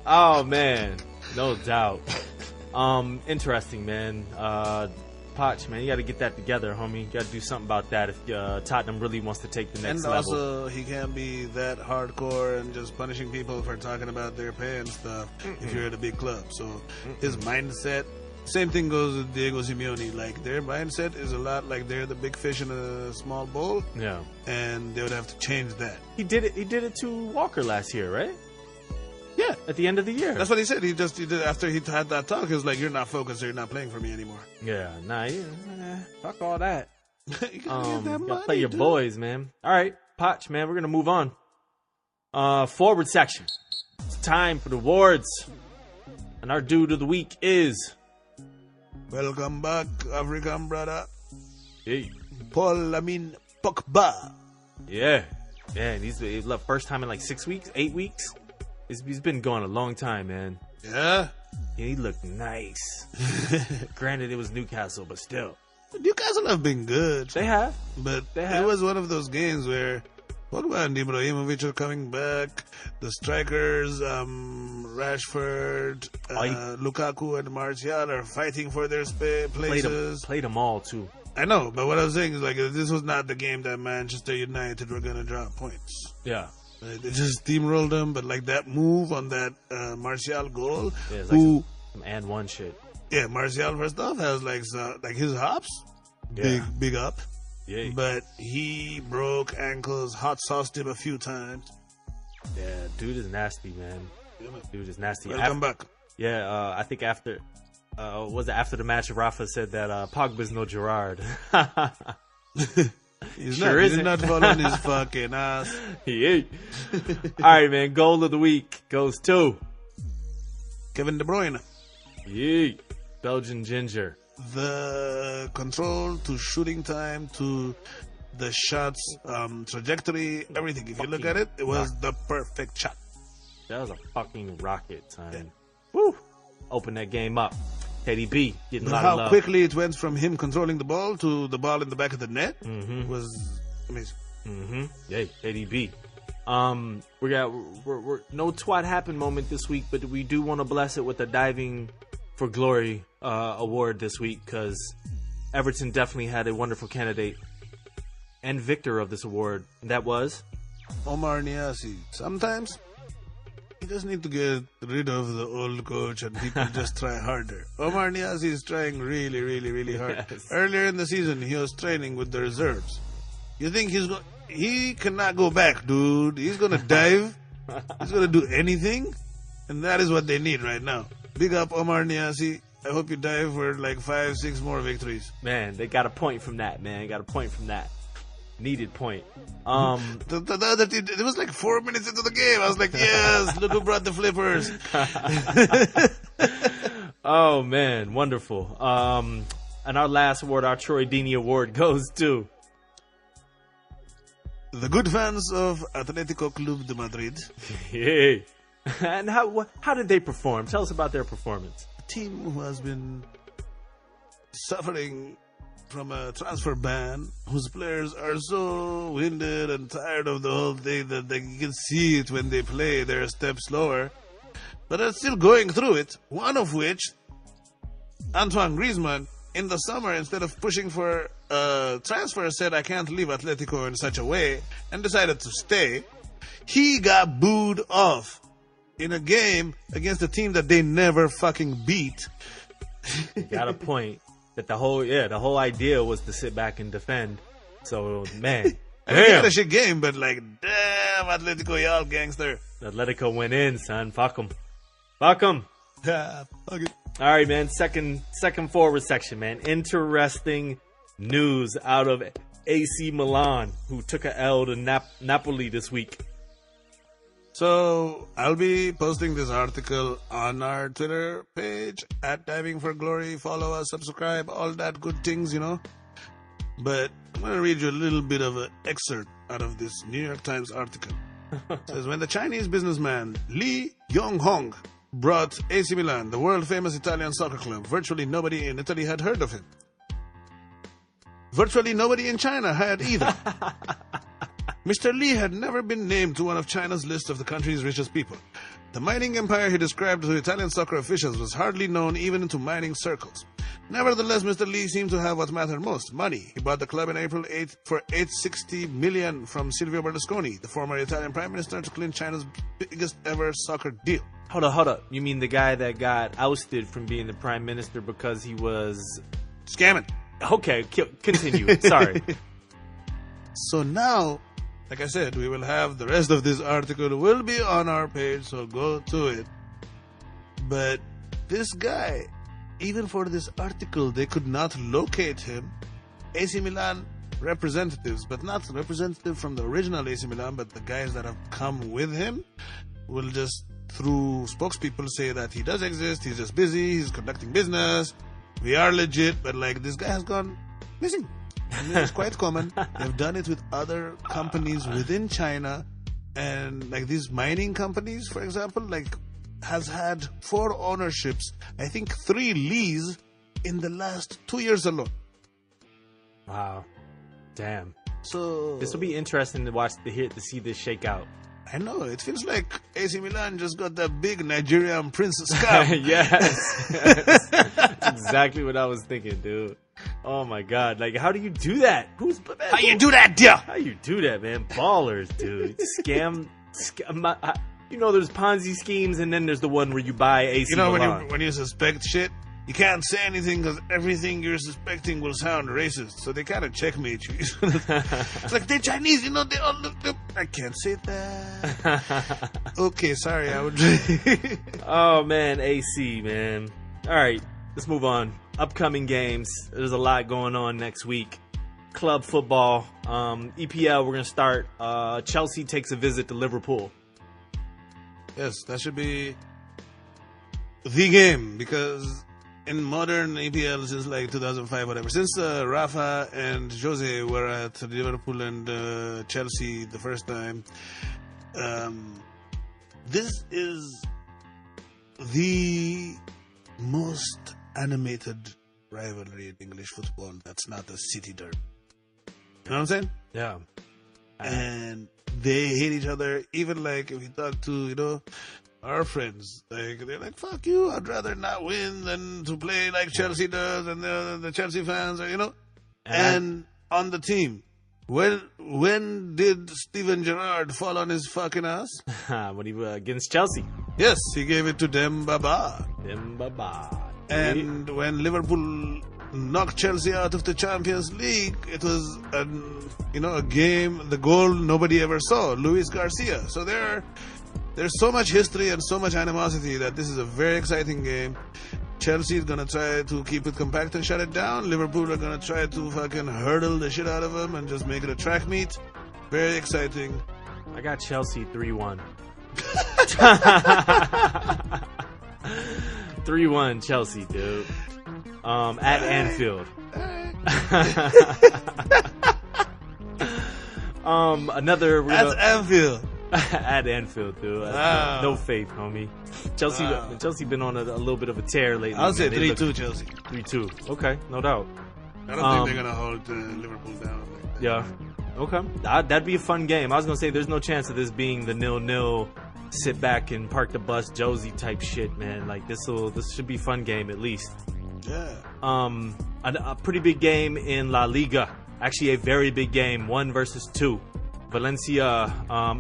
Oh man, no doubt. Interesting, man. Poch, man, you got to get that together, homie. You got to do something about that if Tottenham really wants to take the next And level. also, he can't be that hardcore and just punishing people for talking about their pay and stuff if you're at a big club. So his mindset, same thing goes with Diego Simeone. Like, their mindset is a lot like they're the big fish in a small bowl. Yeah. And they would have to change that. He did it to Walker last year, right? Yeah. At the end of the year. That's what he said. He did, after he had that talk, he was like, "You're not focused, so you're not playing for me anymore." Yeah, fuck all that. You gotta get that Gotta money, play your dude. boys, man. All right, Poch, man, we're gonna move on. Forward section. It's time for the awards, and our dude of the week is Welcome back, African brother. hey, Paul Lamine Pogba. yeah, and he's left first time in like 6 weeks, 8 weeks. He's been gone a long time, man. Yeah. And he looked nice. Granted, it was Newcastle, but still, Newcastle have been good. they have. But They have. it was one of those games where Pogba and Ibrahimovic are coming back. The strikers, Rashford, Lukaku, and Martial are fighting for their places. Played them all too. I know, but what I was saying is like this was not the game that Manchester United were gonna drop points. Yeah. They just steamrolled them, but like that move on that Martial goal, Yeah, it's like some and one shit. yeah, Martial first off has like his hops, Yeah. big up. Yeah. But he broke ankles, hot sauced him a few times. Yeah, dude is nasty, man. Dude is nasty. Welcome back. Yeah, I think after was it after the match, Rafa said that Pogba's no Gerrard. He's Sure not, isn't. he's not following his fucking ass. He ain't. All right, man. Goal of the week goes to Kevin De Bruyne. Yee, Belgian Ginger. The control to shooting time to the shots trajectory, everything. If you look at it, it was the perfect shot. That was a fucking rocket, son. Woo! Open that game up. Teddy B getting a And lot of how love. quickly it went from him controlling the ball to the ball in the back of the net was amazing. Yay, Teddy B. We're no twat happened moment this week, but we do want to bless it with a diving for glory award this week because Everton definitely had a wonderful candidate and victor of this award. And that was Omar Niasse. Sometimes you just need to get rid of the old coach and people just try harder. Omar Niasse is trying really, really, really hard. Yes. Earlier in the season, he was training with the reserves. You think he cannot go back, dude. He's going to dive. He's going to do anything. And that is what they need right now. Big up Omar Niasse. I hope you dive for like 5-6 more victories. man. They got a point from that, man. Got a point from that. Needed point. The other team, it was like 4 minutes into the game. I was like, yes, look who brought the flippers. Oh man, wonderful. And our last award, our Troy Deeney Award, goes to The good fans of Atletico Club de Madrid, Yay. And how did they perform? Tell us about their performance. a team who has been suffering from a transfer ban, whose players are so winded and tired of the whole thing that you can see it when they play. They're a step slower, but are still going through it. One of which, Antoine Griezmann, in the summer, instead of pushing for a transfer, said, "I can't leave Atletico in such a way," and decided to stay. He got booed off in a game against a team that they never fucking beat. Got a point that the whole idea was to sit back and defend. So man, I mean, he had damn, a shit game, but like, damn, Atletico, y'all gangster. Atletico went in, son. Fuck them. Fuck them. Yeah, fuck it. All right, man. Second forward section, man. Interesting news out of AC Milan, who took a L to Napoli this week. So I'll be posting this article on our Twitter page at Diving for Glory. Follow us, subscribe, all that good things, you know. But I'm going to read you a little bit of an excerpt out of this New York Times article. It says, when the Chinese businessman Li Yonghong brought AC Milan, the world-famous Italian soccer club, virtually nobody in Italy had heard of him. Virtually nobody in China had either. Mr. Li had never been named to one of China's list of the country's richest people. The mining empire he described to Italian soccer officials was hardly known even into mining circles. Nevertheless, Mr. Lee seemed to have what mattered most, money. He bought the club in April 8 for $860 million from Silvio Berlusconi, the former Italian prime minister, to clinch China's biggest ever soccer deal. Hold up. You mean the guy that got ousted from being the prime minister because he was... Scamming. Okay, continue. Sorry. So now, like I said, we will have the rest of this article will be on our page, so go to it. But this guy, even for this article, they could not locate him. AC Milan representatives, but not representative from the original AC Milan, but the guys that have come with him, will just, through spokespeople, say that he does exist, he's just busy, he's conducting business, we are legit, but like this guy has gone missing. And it's quite common. They've done it with other companies within China, and like these mining companies, for example, like has had 4 ownerships, I think 3 Lees in the last 2 years alone. Wow. Damn. So This will be interesting to see this shake out. I know, it feels like AC Milan just got that big Nigerian Prince scam. Yes. That's exactly what I was thinking, dude. Oh my god, like how do you do that? How you do that, dear? How you do that, man? Ballers, dude. Scam you know, there's Ponzi schemes, and then there's the one where you buy AC You know, Milan. when you suspect shit, you can't say anything because everything you're suspecting will sound racist. So they kind of checkmate you. It's like, they're Chinese, you know, they all look... I can't say that. Okay, sorry, I would... Oh, man, AC, man. All right, let's move on. Upcoming games. There's a lot going on next week. Club football. EPL, we're going to start. Chelsea takes a visit to Liverpool. Yes, that should be the game, because in modern EPL since like 2005, whatever, since Rafa and Jose were at Liverpool and Chelsea the first time, this is the most animated rivalry in English football that's not a city derby. You know what I'm saying? Yeah. And they hate each other. Even like if you talk to, you know, our friends, like they're like, fuck you, I'd rather not win than to play like Chelsea does, and the Chelsea fans are, you know. And on the team, when did Steven Gerrard fall on his fucking ass? When he against Chelsea. Yes, he gave it to Dembaba. And when Liverpool knocked Chelsea out of the Champions League, it was a game, the goal nobody ever saw, Luis Garcia. So there's so much history and so much animosity that this is a very exciting game. Chelsea is gonna try to keep it compact and shut it down. Liverpool are gonna try to fucking hurdle the shit out of them and just make it a track meet. Very exciting. I got Chelsea 3-1. 3-1 Chelsea, dude. At Anfield. That's Anfield. At Anfield, dude. Wow. No faith, homie. Chelsea been on a little bit of a tear lately. I'll say 3-2 Chelsea. 3-2. Okay, no doubt. I don't think they're gonna hold Liverpool down like that. Yeah. Okay. That'd be a fun game. I was gonna say there's no chance of this being the 0-0 sit back and park the bus Josie type shit, man. Like this should be a fun game at least. Yeah. A pretty big game in La Liga. Actually, a very big game. 1 versus 2. Valencia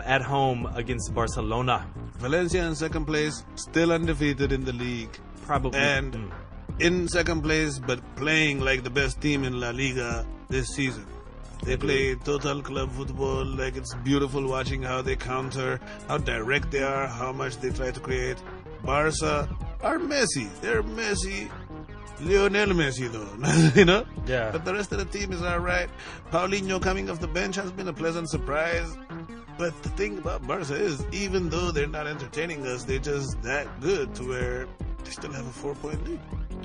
at home against Barcelona. Valencia in second place, still undefeated in the league. Probably. And in second place, but playing like the best team in La Liga this season. They play total club football. Like, it's beautiful watching how they counter, how direct they are, how much they try to create. Barca are Messi. They're Messi. Lionel Messi, though. You know? Yeah. But the rest of the team is all right. Paulinho coming off the bench has been a pleasant surprise. But the thing about Barca is, even though they're not entertaining us, they're just that good to where they still have a 4-point lead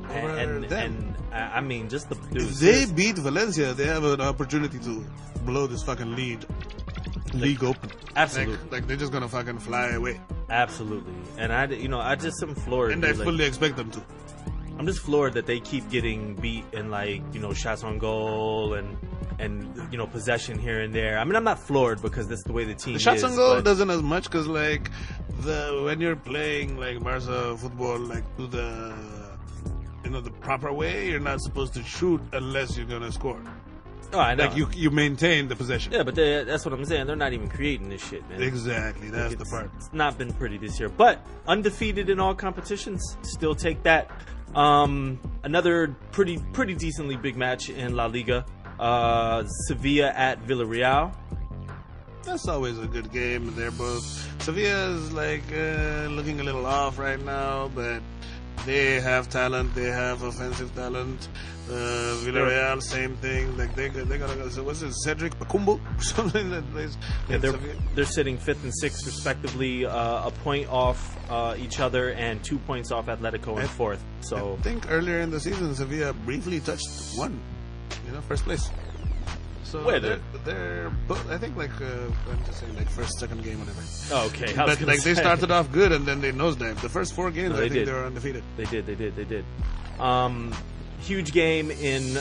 over them. And I mean, just the if they beat Valencia, they have an opportunity to blow this fucking league open. Absolutely. Like they're just gonna fucking fly away. Absolutely. And I just am floored. And I fully expect them to. I'm just floored that they keep getting beat in, like, you know, shots on goal and you know, possession here and there. I mean, I'm not floored because that's the way the team The shots is. on goal but- doesn't as much because, like, when you're playing like Barca football, like to the the proper way, you're not supposed to shoot unless you're gonna score. Oh, I know. Like you maintain the possession. Yeah, but that's what I'm saying. They're not even creating this shit, man. Exactly, that's the It's- part. It's not been pretty this year, but undefeated in all competitions. Still take that. Another pretty decently big match in La Liga. Sevilla at Villarreal. That's always a good game. They're both Sevilla's like looking a little off right now, but they have talent. They have offensive talent. Villarreal, same thing. Like they gotta go. So what's it, Cedric Bakumbu or something that plays? Yeah, in Sevilla? they're sitting 5th and 6th respectively, a point off each other and 2 points off Atletico in 4th. So I think earlier in the season, Sevilla briefly touched first place. So Where they're both, I think, like I'm just saying, like first, second game, whatever. oh, okay. I was But gonna like they say. started off good and then they nosedived. The first 4 games, No, I they think did. they were undefeated. They did. Huge game in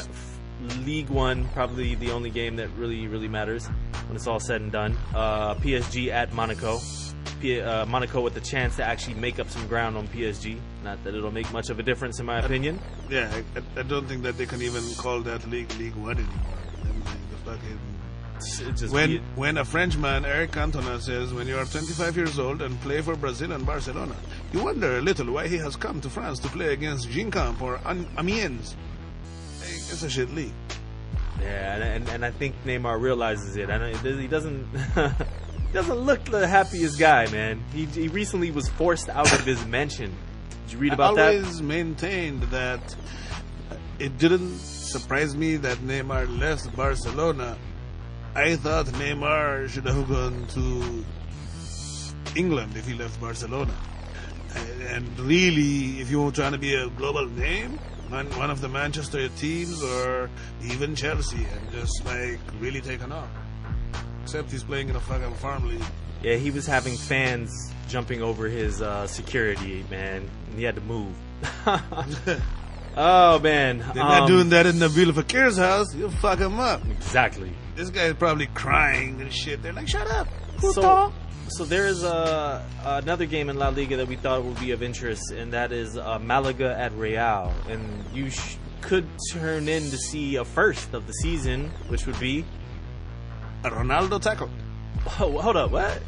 League One, probably the only game that really matters when it's all said and done. PSG at Monaco. Monaco with the chance to actually make up some ground on PSG. Not that it'll make much of a difference in my opinion. Yeah, I don't think that they can even call that League One anymore. And the fucking It just when a Frenchman, Eric Cantona, says when you are 25 years old and play for Brazil and Barcelona, you wonder a little why he has come to France to play against Ginkamp or Amiens. Hey, it's a shit league. yeah, and I think Neymar realizes it. I know he doesn't he doesn't look the happiest guy, man. He recently was forced out of his mansion. Did you read about I that? always maintained that it didn't surprise me that Neymar left Barcelona. I thought Neymar should have gone to England if he left Barcelona. And really, if you're trying to be a global name, one of the Manchester teams or even Chelsea, and just like really taken off. Except he's playing in a fucking farm league. Yeah, he was having fans jumping over his security, man. And he had to move. Oh, man. They're not doing that in Nabil Fakir's house. You'll fuck him up. Exactly. This guy's probably crying and shit. They're like, shut up. So there is another game in La Liga that we thought would be of interest, and that is Malaga at Real. And you could turn in to see a first of the season, which would be... A Ronaldo tackle. Oh, hold up, what?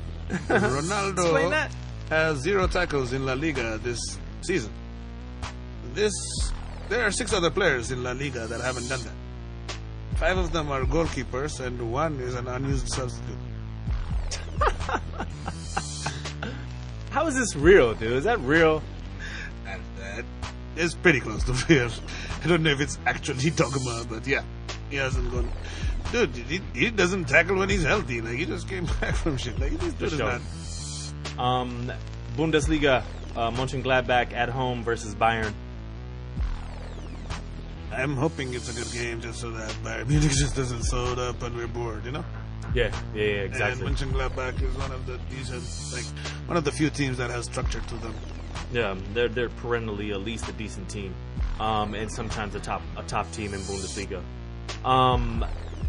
Ronaldo Explain that. has 0 tackles in La Liga this season. There are 6 other players in La Liga that haven't done that. 5 of them are goalkeepers, and 1 is an unused substitute. How is this real, dude? Is that real? And that is pretty close to real. I don't know if it's actually dogma, but yeah, he hasn't gone. Dude, he doesn't tackle when he's healthy. Like, he just came back from shit. Like, this dude is not. Bundesliga, Mönchengladbach at home versus Bayern. I'm hoping it's a good game just so that Bayern Munich just doesn't sew it up and we're bored, you know? Yeah, exactly. And Mönchengladbach is one of the decent, like, one of the few teams that has structure to them. Yeah, they're perennially at least a decent team, and sometimes a top team in Bundesliga.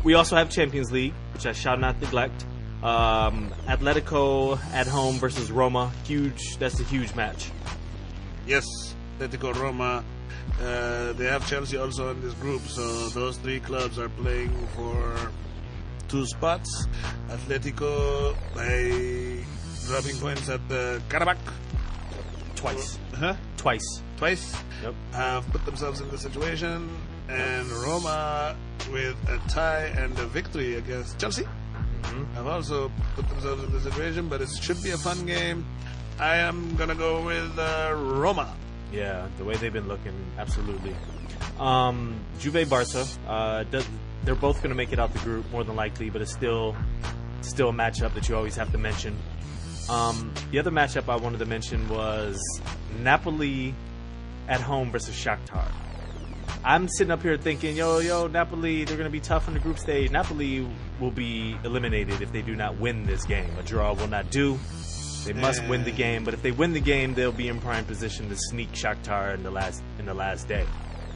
We also have Champions League, which I shall not neglect. Atletico at home versus Roma. Huge. That's a huge match. Yes, Atletico Roma. They have Chelsea also in this group, so those 3 clubs are playing for 2 spots. Atletico by dropping points at the Karabakh. Twice. Huh? Twice. Yep. Have put themselves in the situation, and Roma with a tie and a victory against Chelsea have also put themselves in the situation, but it should be a fun game. I am gonna go with Roma. Yeah, the way they've been looking, absolutely. Juve Barca. They're both going to make it out the group more than likely, but it's still a matchup that you always have to mention. The other matchup I wanted to mention was Napoli at home versus Shakhtar. I'm sitting up here thinking, yo, Napoli, they're going to be tough in the group stage. Napoli will be eliminated if they do not win this game. A draw will not do. They must win the game, but if they win the game, they'll be in prime position to sneak Shakhtar in the last day.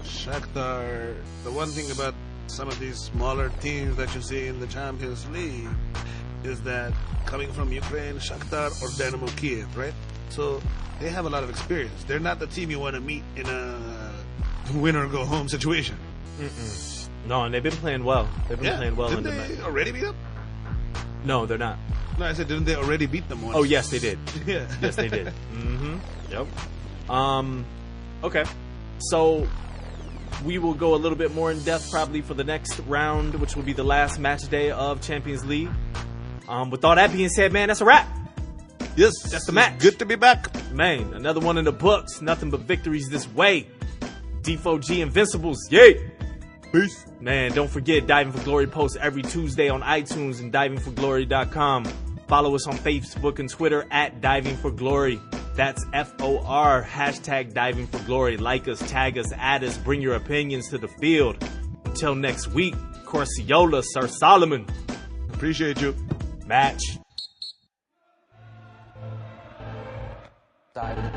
Shakhtar, the one thing about some of these smaller teams that you see in the Champions League is that coming from Ukraine, Shakhtar or Dynamo Kiev, right? So they have a lot of experience. They're not the team you want to meet in a win or go home situation. No, and they've been playing well. They've been playing well. Didn't they already beat them? No, they're not. No, I said, didn't they already beat them once? Oh, yes, they did. Yeah. Yes, they did. Yep. Okay. So we will go a little bit more in depth probably for the next round, which will be the last match day of Champions League. With all that being said, man, that's a wrap. Yes, that's the match. Good to be back. Man, another one in the books. Nothing but victories this way. D4G Invincibles. Yay! Peace. Man, don't forget, Diving for Glory posts every Tuesday on iTunes and divingforglory.com. Follow us on Facebook and Twitter at Diving for Glory. That's FOR, hashtag Diving for Glory. Like us, tag us, add us, bring your opinions to the field. Until next week, Corciola, Sir Solomon. Appreciate you. Match. Diving.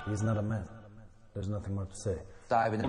He's not a man. There's nothing more to say. Diving.